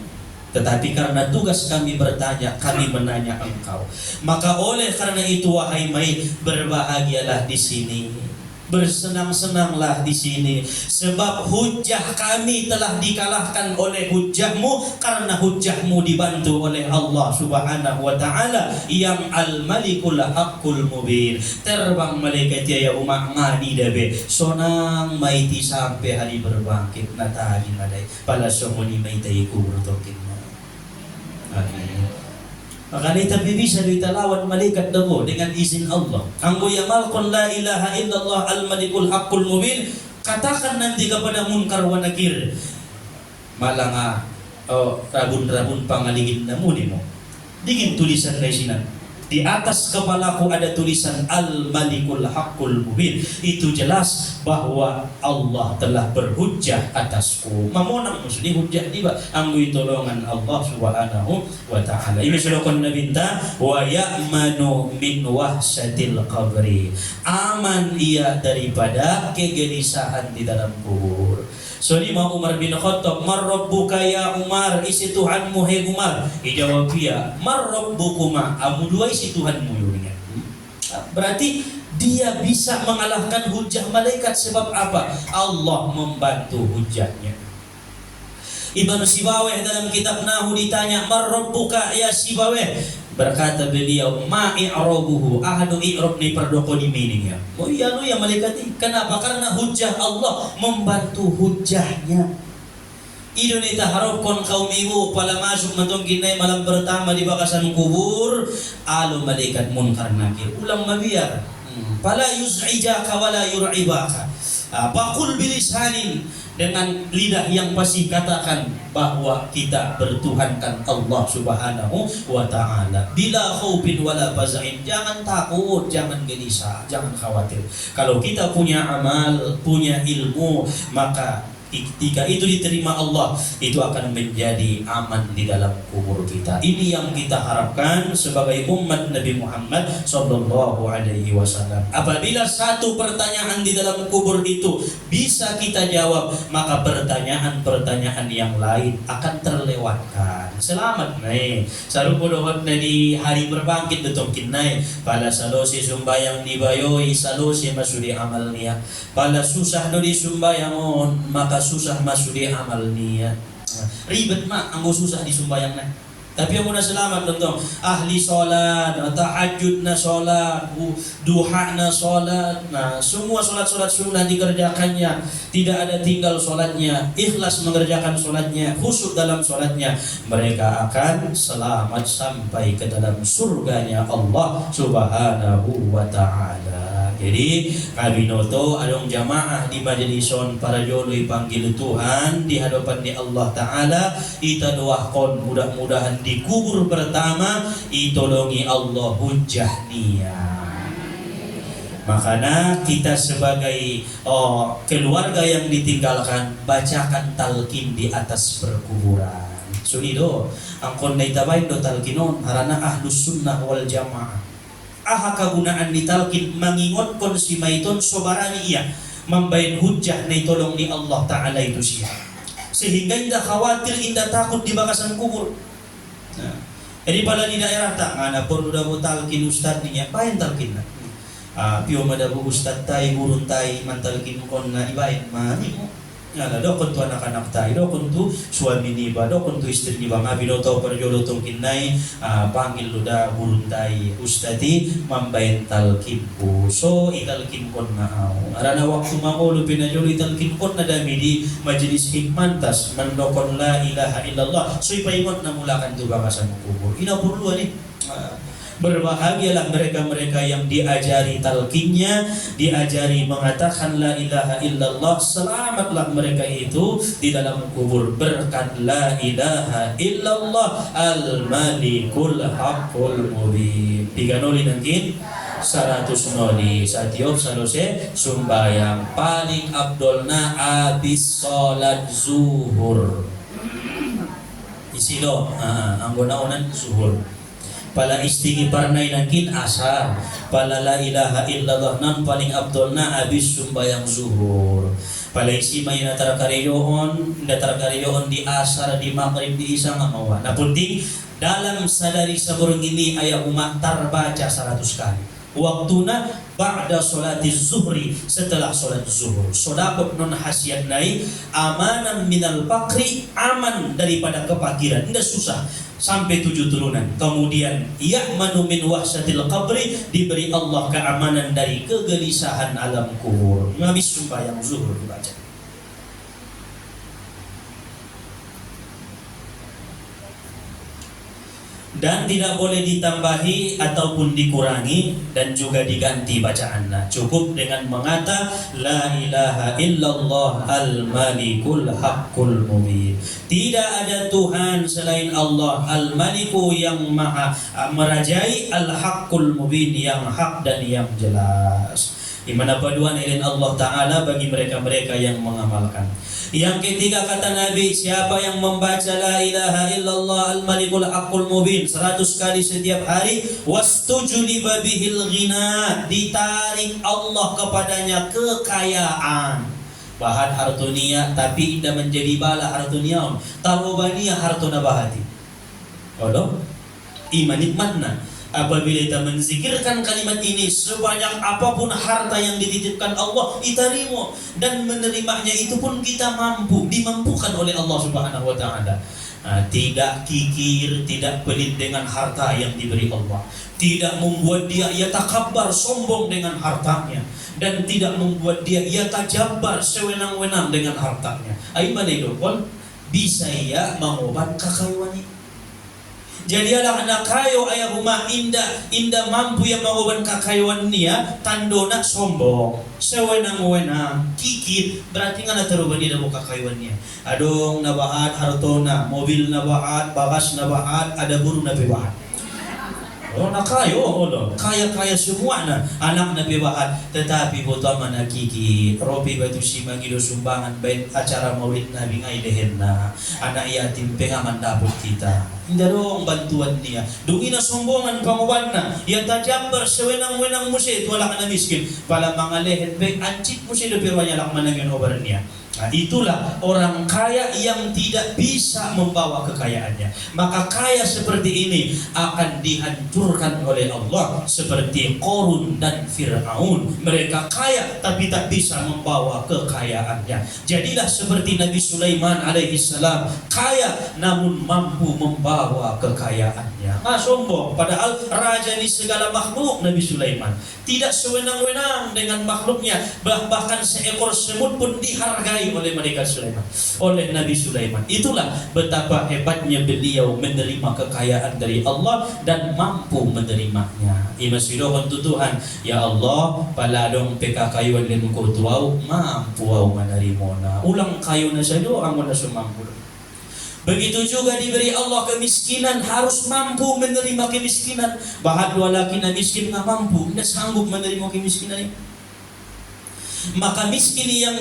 tetapi karena tugas kami bertanya, kami menanya engkau. Maka oleh karena itu wahai mayit, berbahagialah di sini, bersenang-senanglah di sini, sebab hujjah kami telah dikalahkan oleh hujjahmu, karena hujjahmu dibantu oleh Allah Subhanahu wa Ta'ala yang Al-Malikul Haqqul Mubin. Terbang malaikat ya umak ngadi dabe sonang maiti sampai hari berbangkit natali nadai pala somoni maiti kubur tokin. Maka kita bisa ditalawan malaikat dabo dengan izin Allah. Anggo yamalkon la ilaha illallah al-malikul haqqul mubin. Katakan nanti kepada Munkar wa Nakir, malanga rabun-rabun pangalingin namu mo. Dingin tulisan kay sinan. Di atas kepalaku ada tulisan Al-Malikul Haqqul Mubin. Itu jelas bahwa Allah telah berhujjah atasku. Mamonang musuh hujjah di ba? Anggoy tolongan Allah Subhanahu wa Ta'ala. Ini sulukon na binta wa ya'manu min wahsyatil qabri. Aman ia daripada kegelisahan di dalam kubur. So lima Umar bin Khattab, mar rabbuka ya Umar, isi Tuhanmu hai Umar. Ijawab dia, mar rabbukuma, amu dua isi Tuhanmu yun. Berarti dia bisa mengalahkan hujah malaikat. Sebab apa? Allah membantu hujahnya. Ibnu Sibawayh dalam kitab Nahu ditanya, "Man rabbuka ya Sibawayh?" Berkata beliau, "Ma i'rabuhu." Ahadu i'rab ni perdoko di meaning ya. Oh iya lu ya malaikat ini. Kenapa? Karena hujah Allah membantu hujahnya. Indonesia harapkan kaum ibu pala masuk matong kinay malam pertama di bakasan kubur, alu malaikat munkar nakir ulang mabiar. Pala yuz'ijaka wala yur'ibaka. Bakul bilisanin, dengan lidah yang pasti katakan bahwa kita bertuhankan Allah Subhanahu wa ta'ala. Bila khaufin wala faza'in, jangan takut, jangan gelisah, jangan khawatir. Kalau kita punya amal, punya ilmu, maka ketika itu diterima Allah, itu akan menjadi aman di dalam kubur kita. Ini yang kita harapkan sebagai umat Nabi Muhammad sallallahu alaihi wasallam. Apabila satu pertanyaan di dalam kubur itu bisa kita jawab, maka pertanyaan-pertanyaan yang lain akan terlewatkan. Selamat nih. Sarupo dohot na di hari berbangkit betong kinay. Pala salosi sumbayang dibayoi, salosi masudi amal niya. Pala susah no di sumbayangon, maka susah masuk di amal niat. Ribet mak anggo susah di sumbayang na. Tapi yang muna selamat tentang ahli solat, tahajud na solat, duha na solat, nah semua solat-solat sunnah dikerjakannya, tidak ada tinggal solatnya, ikhlas mengerjakan solatnya, khusyuk dalam solatnya, mereka akan selamat sampai ke dalam surganya Allah Subhanahu wa ta'ala. Jadi kabinoto adong jamaah di majelison para joloy panggil Tuhan di hadapan di Allah Ta'ala, ita doahkon mudah-mudahan di kubur pertama itolongi Allah hujah niya. Makanya kita sebagai keluarga yang ditinggalkan, bacakan talqin di atas perkuburan. Sunido angkon na itabain do talqinon harana ahlus sunnah wal jamaah. Aha kagunaan di talqin mengingatkan si maiton sobarani iya membain hujah na itolong ni Allah Ta'ala itu siya, sehingga indah khawatir, indah takut di bakasan kubur. Nah, jadi pada di daerah tak ngana pun udah mau talqin ustad niya pain talqin na pio madabu ustad tay gurun tay mantalqin kon na ibain mani mo ngana dokon tu anak-anak tay, dokon tu suami niba, dokon tu istri niba ngabino to perjodoh tungkin nai panggil luda gurun tay ustadi mambain talqin po. So italqin kon na arana waktu mangolo pinajolo italqin kon na dami di majelis hikmantas mandokon la ilaha illallah. So ipaingot na mulakan tu bakasan kubur inapurluan ni. Berbahagialah mereka-mereka yang diajari talqinnya, diajari mengatakan la ilaha illallah. Selamatlah mereka itu di dalam kubur berkat la ilaha illallah al-malikul haqqul mubin. 3 noli nangkin 100 noli satiop salose sumbayang paling abdolna abis salat zuhur isilo anggona-onan zuhur. Pala istighfar na inangkin asar, pala la ilaha illallah nan paling abdolna abis sumbayang zuhur. Pala isi may natarkariyoon di asar, di maghrib, di isang amawa. Napunting dalam sadari sa burung ini ayah umat tarbaca 100 kali. Waktuna ba'da sholati zuhri, setelah sholat zuhur. Sodakot non hasiat nai amanan minal fakri, aman daripada kepakiran, tidak susah sampai 7 turunan. Kemudian ya'manu min wahsyatil qabri, diberi Allah keamanan dari kegelisahan alam kubur. Habis sembahyang zuhur dibaca. Dan tidak boleh ditambahi ataupun dikurangi dan juga diganti bacaannya. Cukup dengan mengata la ilaha illallah al-malikul haqqul mubin. Tidak ada Tuhan selain Allah al-maliku yang maha merajai, al-haqqul mubin yang hak dan yang jelas. Di mana paduan ilin Allah Ta'ala bagi mereka-mereka yang mengamalkan. Yang ketiga kata Nabi, siapa yang membaca la ilaha illallah al-malikul haqqul mubin 100 kali setiap hari, wastujuliba bihil ghina, ditarik Allah kepadanya kekayaan. Bahan hartunia tapi indah menjadi bala hartuniaun. Tarobania hartuna bahati. Odo imanit manna. Apabila kita menzikirkan kalimat ini, sebanyak apapun harta yang dititipkan Allah, kita terima, dan menerimanya itu pun kita dimampukan oleh Allah Subhanahu wa taala. Tidak kikir, tidak pelit dengan harta yang diberi Allah, tidak membuat dia takabbar, sombong dengan hartanya, dan tidak membuat dia tajabbar, sewenang-wenang dengan hartanya. Aimana itu pun bisa mengobat kakayuan ini. Jadi anak kayo ayah rumah indah mampu yang mengobat kakayuan dia, tandona sombong, sewenang-wenang, kikir, berarti nggak terubah di dalam kakayuan dia. Adong nabahat hartona, mobil nabahat, bagas nabahat, ada burung nabahat. Oh nak kayo, kaya semua anak Nabi Bahat, tetapi butuh mana kiki, ropi batu simangido sumbangan baik acara maulid Nabi ngai dehenna, anak yatim pengaman dapur kita. Indah dong bantuan dia. Dungina sombongan pangobanna, yang tajambar sewenang-wenang musi itu anak miskin, pala mangalehet baik ancit musi lebih banyak manangin obarnya. Itulah orang kaya yang tidak bisa membawa kekayaannya. Maka kaya seperti ini akan dihancurkan oleh Allah, seperti Qarun dan Fir'aun. Mereka kaya tapi tak bisa membawa kekayaannya. Jadilah seperti Nabi Sulaiman alaihissalam, kaya namun mampu membawa kekayaannya. Sombong, padahal raja di segala makhluk. Nabi Sulaiman tidak sewenang-wenang dengan makhluknya, bahkan seekor semut pun dihargai oleh mereka Sulaiman, oleh Nabi Sulaiman. Itulah betapa hebatnya beliau menerima kekayaan dari Allah dan mampu menerimanya. Imasidokan tutuhan, ya Allah, paladong pekakayuan dan kutuau mampu au menerimona. Ulang kayo na sa do, amo na sumampu. Begitu juga diberi Allah kemiskinan, harus mampu menerima kemiskinan. Bahkan laki na miskin nggak mampu, nggak sanggup menerima kemiskinan ini. Maka miskin yang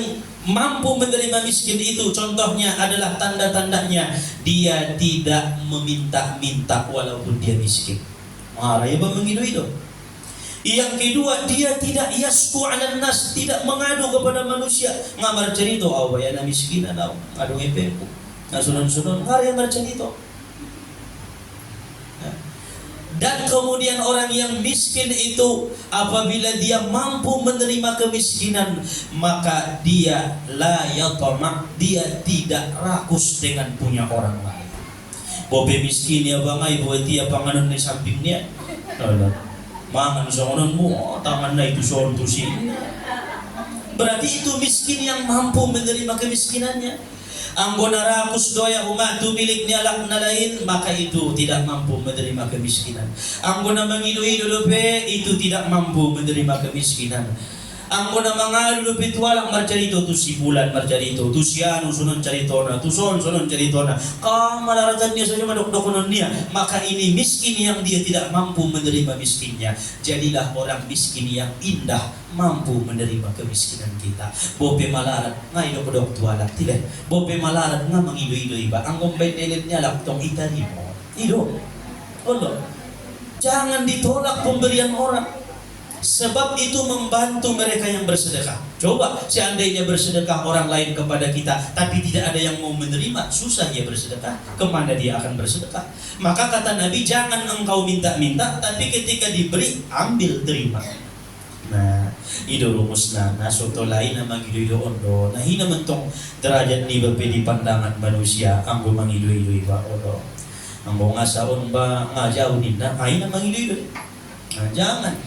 mampu menerima miskin itu, contohnya adalah tanda-tandanya dia tidak meminta-minta walaupun dia miskin. Marah ya itu. Yang kedua, dia tidak yasku 'alan nas, tidak mengadu kepada manusia. Ngamar cerita ya na miskin ada adu epeku. Nah sunan-sunan hari yang cerita. Dan kemudian orang yang miskin itu apabila dia mampu menerima kemiskinan, maka dia la yatama, dia tidak rakus dengan punya orang lain. Bobe miskin ya bangai buat dia panganan di sampingnya. Mangan songon mo, tangan na itu son tusin. Berarti itu miskin yang mampu menerima kemiskinannya. Anggona rakus doya umat tu miliknya alam na lain, maka itu tidak mampu menerima kemiskinan. Anggona mangido-ido itu tidak mampu menerima kemiskinan. Anggona mangalu pitualang marcarito tu si bulan marcarito tu si anu sunon caritona tu son sunon caritona kamalaratannya saja madok-dokonon dia. Maka ini miskin yang dia tidak mampu menerima miskinnya. Jadilah orang miskin yang indah, mampu menerima kemiskinan kita. Bope malarat ngai dok tualat tidak. Bope malarat nga mangido-ido iba. Anggong baik neletnya lang tong itarimo. Ido. Odo. Jangan ditolak pemberian orang. Sebab itu membantu mereka yang bersedekah. Coba seandainya bersedekah orang lain kepada kita, tapi tidak ada yang mau menerima, susah dia bersedekah. Kemana dia akan bersedekah? Maka kata Nabi, jangan engkau minta-minta, tapi ketika diberi, ambil, terima. Nah, itu rumusna. Nah, soto lain nama gido ondo. Nah, hina mentong derajat ni di pandangan manusia. Anggo mangido-ido iba ondo. Anggo ngasaon ba ngajau dinda, hina mangido-ido. Nah, jangan.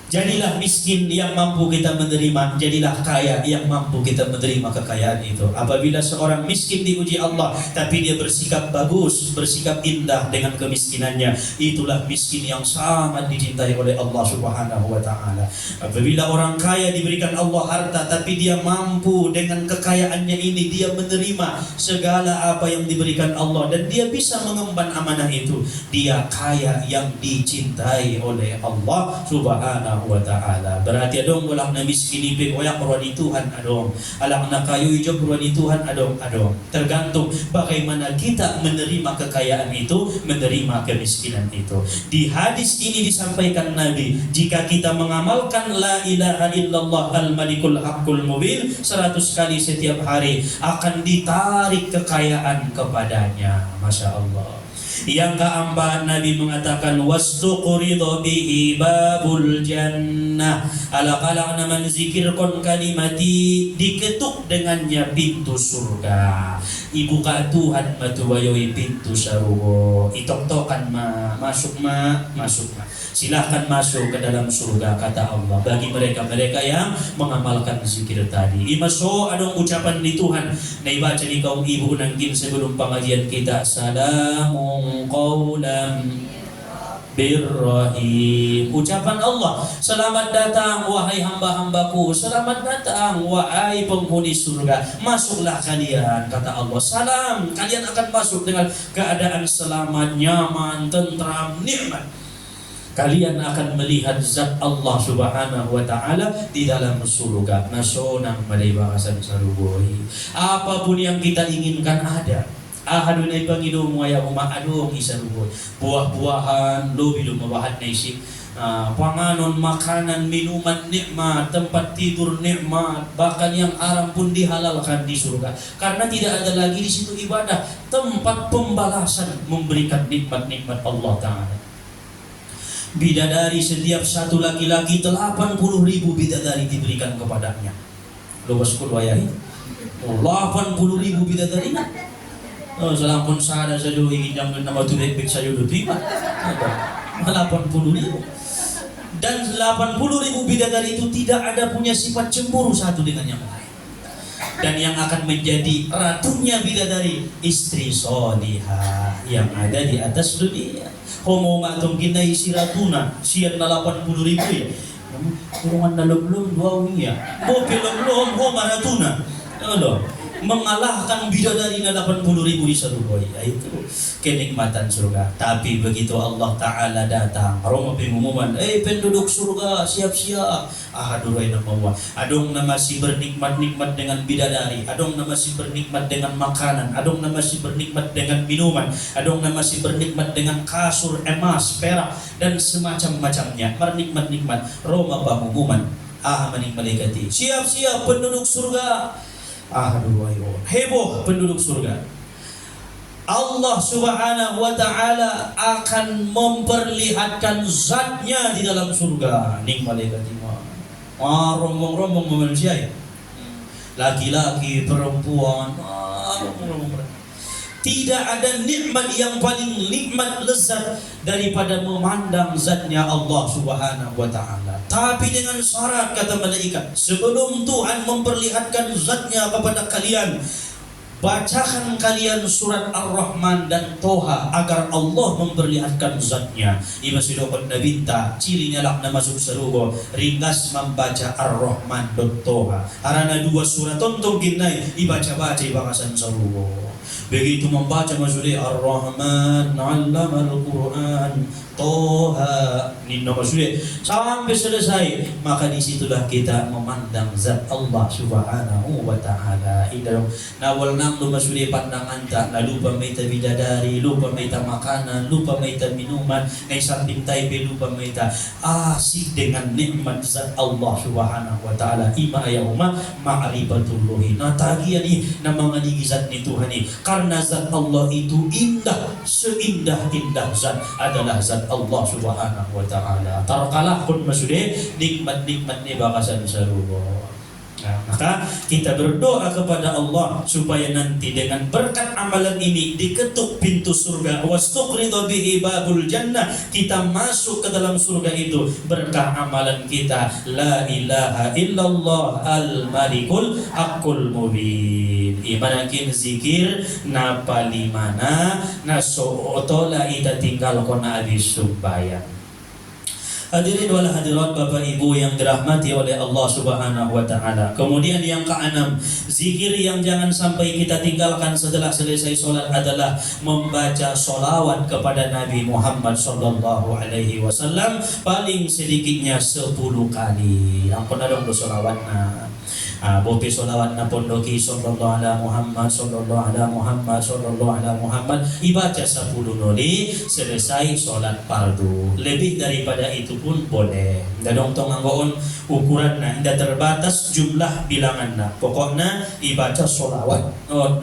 Jadilah miskin yang mampu kita menerima, jadilah kaya yang mampu kita menerima kekayaan itu. Apabila seorang miskin diuji Allah, tapi dia bersikap bagus, bersikap indah dengan kemiskinannya, itulah miskin yang sangat dicintai oleh Allah Subhanahu wa taala. Apabila orang kaya diberikan Allah harta, tapi dia mampu dengan kekayaannya ini dia menerima segala apa yang diberikan Allah dan dia bisa mengemban amanah itu, dia kaya yang dicintai oleh Allah Subhanahu subhanahu wa ta'ala. Berarti adong walang na miskin ipin wayak ruani Tuhan adong. Alang na kayo ijog ruani Tuhan adong. Tergantung bagaimana kita menerima kekayaan itu, menerima kemiskinan itu. Di hadis ini disampaikan Nabi, jika kita mengamalkan la ilaha illallah al-malikul haqqul mubin 100 kali setiap hari, akan ditarik kekayaan kepadanya. Masya Allah. Yang keempat, Nabi mengatakan wastuqridu bihi babul jannah. Ala naman zikirkon kalimati, diketuk dengannya pintu surga. Ibuka Tuhan matuwayoy pintu sarugo. Itok-tokan masuk ma. Silahkan masuk ke dalam surga, kata Allah, bagi mereka-mereka yang mengamalkan zikir tadi. Imaso adong ucapan di Tuhan na ibaca ni kaum ibu nanggin sebelum pengajian kita. Salamun qawlam birrahim. Ucapan Allah, selamat datang wahai hamba-hambaku, selamat datang wahai penghuni surga, masuklah kalian, kata Allah. Salam, kalian akan masuk dengan keadaan selamat, nyaman, tentram, nikmat. Kalian akan melihat zat Allah subhanahu wa ta'ala di dalam surga. Nasonang malibasan saruboy. Apapun yang kita inginkan ada. Ahadunay Panginoon mo ayaw umaadong isaruboy. Buah-buahan, lobi lumabahat na isip. Panganon, makanan, minuman, nikmat, tempat tidur nikmat, bahkan yang haram pun dihalalkan di surga. Karena tidak ada lagi di situ ibadah, tempat pembalasan memberikan nikmat-nikmat Allah Ta'ala. Bidadari setiap satu laki-laki 80.000 bidadari diberikan kepadanya. Luas kudwayai 80.000 bidadari na. Salampun sada sa do ingin yang nama tulek bek sayo do tiba. 80.000. Dan 80.000 bidadari itu tidak ada punya sifat cemburu satu dengan yang lain. Dan yang akan menjadi ratunya bidadari, istri solihah yang ada di atas dunia. Homo matong kinay si ratuna, siyan na 80.000 ya. Kurungan na lom-lom, duaw niya. Boke lom-lom, homa ratuna. Ano? Mengalahkan bidadari na 80.000 di saruboy. Itu kenikmatan surga. Tapi begitu Allah Ta'ala datang, Roma pengumuman, penduduk surga siap-siap. Adurai na mawa. Adong na masih bernikmat-nikmat dengan bidadari, adong na masih bernikmat dengan makanan, adong na masih bernikmat dengan minuman, adong na masih bernikmat dengan kasur emas, perak dan semacam-macamnya. Bernikmat-nikmat. Roma pengumuman, maning malaikati. Siap-siap penduduk surga. Heboh penduduk surga. Allah subhanahu wa ta'ala akan memperlihatkan zatnya di dalam surga. Ning malaikat rombong-rombong manusia ya. Laki-laki, perempuan, tidak ada nikmat yang paling nikmat lezat daripada memandang zatnya Allah subhanahu wa ta'ala. Tapi dengan syarat, kata malaikat, sebelum Tuhan memperlihatkan zatnya kepada kalian, bacakan kalian surat Ar-Rahman dan Toha agar Allah memperlihatkan zatnya. Iba sidokon na binta, cilinya lak na masuk sarugo, ringas membaca Ar-Rahman dan Toha. Arana 2 surat tontong ginay, ibaca-baca ibakasan sarugo. Begitu membaca masuri Ar-Rahman, 'allama al-Qur'an, Toha, nino masuri sampai selesai, maka disitulah kita memandang zat Allah subhanahu wa ta'ala. Idang nawal nang masuri pandangan tak, na lupa maita bidadari, lupa maita makanan, lupa maita minuman, ngay samping taibe lupa maita asik dengan nikmat zat Allah subhanahu wa ta'ala. Ima ayahuma ma'rifatullahi. Natagian ni na mga nigizat ni Tuhan ni, karena zat Allah itu indah, seindah-indah zat adalah zat Allah subhanahu wa ta'ala. Tarkalah kun masude nikmat-nikmat ni bakasan sarugo. Nah, maka kita berdoa kepada Allah supaya nanti dengan berkat amalan ini diketuk pintu surga, wastuqridu bihi babul jannah, kita masuk ke dalam surga itu berkah amalan kita. La ilaha illallah al-malikul haqqul mubin. Imanakin zikir na palimana na sootola ita tinggal ko na abis subayang. Hadirin wal hadirat Bapak Ibu yang dirahmati oleh Allah Subhanahu wa taala. Kemudian yang keenam, zikir yang jangan sampai kita tinggalkan setelah selesai sholat adalah membaca sholawat kepada Nabi Muhammad sallallahu alaihi wasallam paling sedikitnya 10 kali. Ampun dong sholawatna. Bopi sholawat na pondoki sallallahu ala Muhammad sallallahu ala Muhammad sallallahu ala Muhammad ibaca 10 noli selesai sholat fardu. Lebih daripada itu pun boleh. Dadong tong anggoon ukuran na tidak terbatas jumlah bilangan na. Pokoknya ibaca sholawat.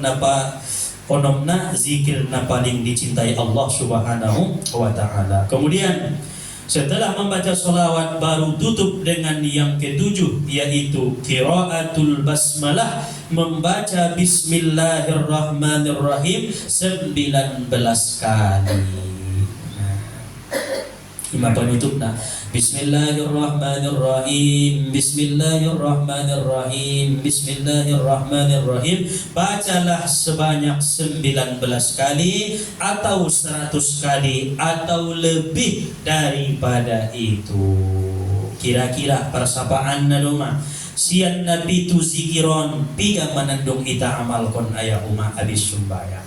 Napa konomna zikir na paling dicintai Allah Subhanahu wa taala. Kemudian setelah membaca sholawat baru tutup dengan yang ketujuh, yaitu qiraatul basmalah, membaca bismillahirrahmanirrahim 19 kali. Lima penutup nah. Bismillahirrahmanirrahim, Bismillahirrahmanirrahim, Bismillahirrahmanirrahim. Bacalah sebanyak 19 kali atau 100 kali atau lebih daripada itu. Kira-kira persapaan na doma sian nabi tu zikiron piga manandong ita amalkon ayah umah habis sumbayang.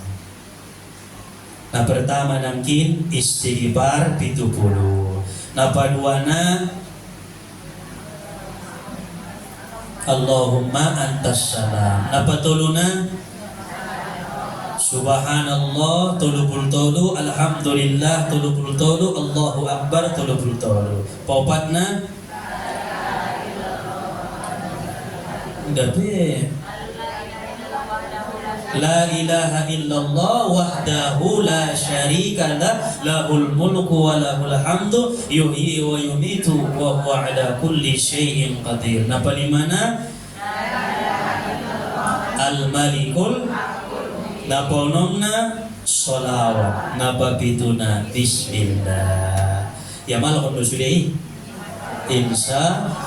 Nah pertama nangkin istighfar 70. Nah paduana Allahumma antas salam. Nah patuluna Subhanallah tulupul tolu, Alhamdulillah tulupul tolu, Allahu Akbar tulupul tolu. Popatna Gabe La ilaha illallah wahdahu la syarika lah, lahul mulku wa lahul hamdu yuhyi wa yumitu wa huwa ala kulli syai'in qadir. Napa limana? Al-malikul. Napa onomna? Sholawat. Napa pituna? Bismillah. Ya malah kondo sudah Insya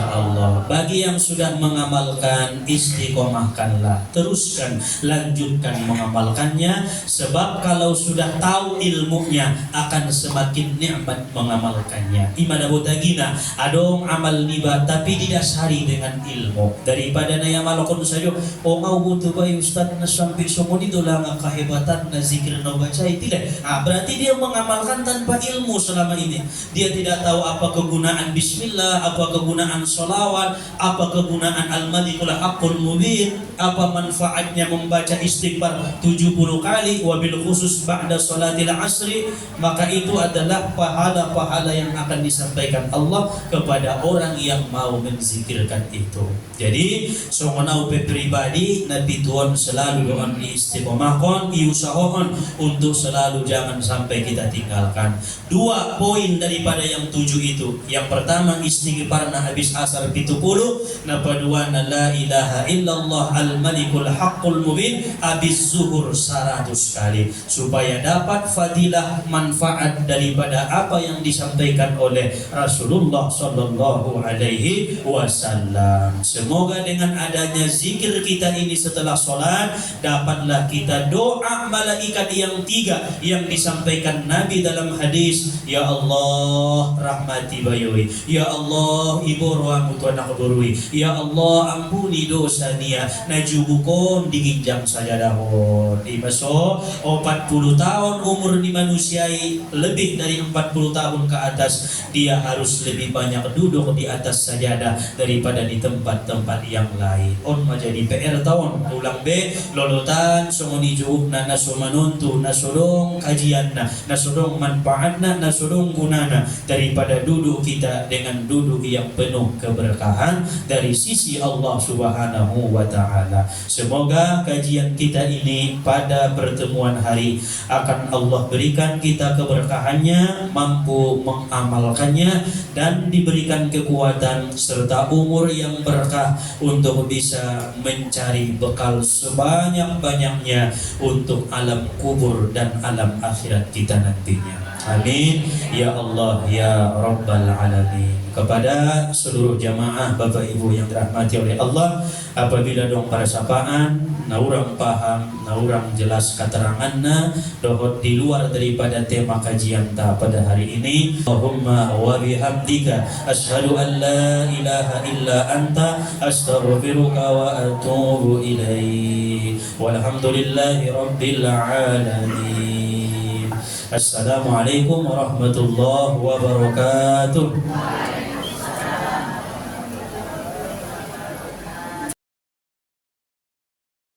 Allah. Bagi yang sudah mengamalkan, istiqomahkanlah, teruskan, lanjutkan mengamalkannya. Sebab kalau sudah tahu ilmunya akan semakin nikmat mengamalkannya. Imana botagina adong amal niba tapi didasari dengan ilmu. Daripada na yamalakon sayo o mau butuh bayi ustad na sampai sumuni dolang kehebatan na zikir na baca tidak. Berarti dia mengamalkan tanpa ilmu selama ini. Dia tidak tahu apa kegunaan bismillah, apa kegunaan sholawat, apa kegunaan al-malikul haqqul mubin, apa manfaatnya membaca istighfar 70 kali wabil khusus ba'da salatil asri. Maka itu adalah pahala-pahala yang akan disampaikan Allah kepada orang yang mau menzikirkan itu. Jadi songonau pribadi Nabi Tuhan selalu doan istiqomahkan, iusahokan untuk selalu jangan sampai kita tinggalkan. 2 poin daripada yang 7 itu. Yang pertama istighfar na habis asar 70, na kedua na la ilaha illallah al-malikul haqqul mubin habis zuhur 100 kali, supaya dapat fadilah manfaat daripada apa yang disampaikan oleh Rasulullah sallallahu alaihi wasallam. Semoga dengan adanya zikir kita ini setelah sholat dapatlah kita doa malaikat yang 3 yang disampaikan Nabi dalam hadis. Ya Allah rahmati bayoy, ya Allah iborwamu tu anak berui, ya Allah ampuni dosa dia najubukon diginjang saja dahon. Imaso 40 tahun umur di manusiai, lebih dari 40 tahun ke atas, dia harus lebih banyak duduk di atas sajadah daripada di tempat-tempat yang lain. On menjadi PR tahun ulang be lolotan sumuni juhna nasumanuntu nasurong kajianna nasurong manfaatna nasurong gunana daripada duduk kita dengan duduk yang penuh keberkahan dari sisi Allah Subhanahu wa taala. Semoga kajian kita ini pada pertemuan hari akan Allah berikan kita keberkahannya, mampu mengamalkannya dan diberikan kekuatan serta umur yang berkah untuk bisa mencari bekal sebanyak-banyaknya untuk alam kubur dan alam akhirat kita nantinya. Amin ya Allah ya Rabbal Alamin. Kepada seluruh jamaah Bapak Ibu yang dirahmati oleh Allah, apabila dong para sapaan na urang paham, na urang jelas keteranganna dohot di luar daripada tema kajian ta pada hari ini, Allahumma wa bihamdika asyhadu an la ilaha illa anta astaghfiruka wa atubu ilaik. Walhamdulillahi rabbil alamin. Assalamualaikum warahmatullahi wabarakatuh.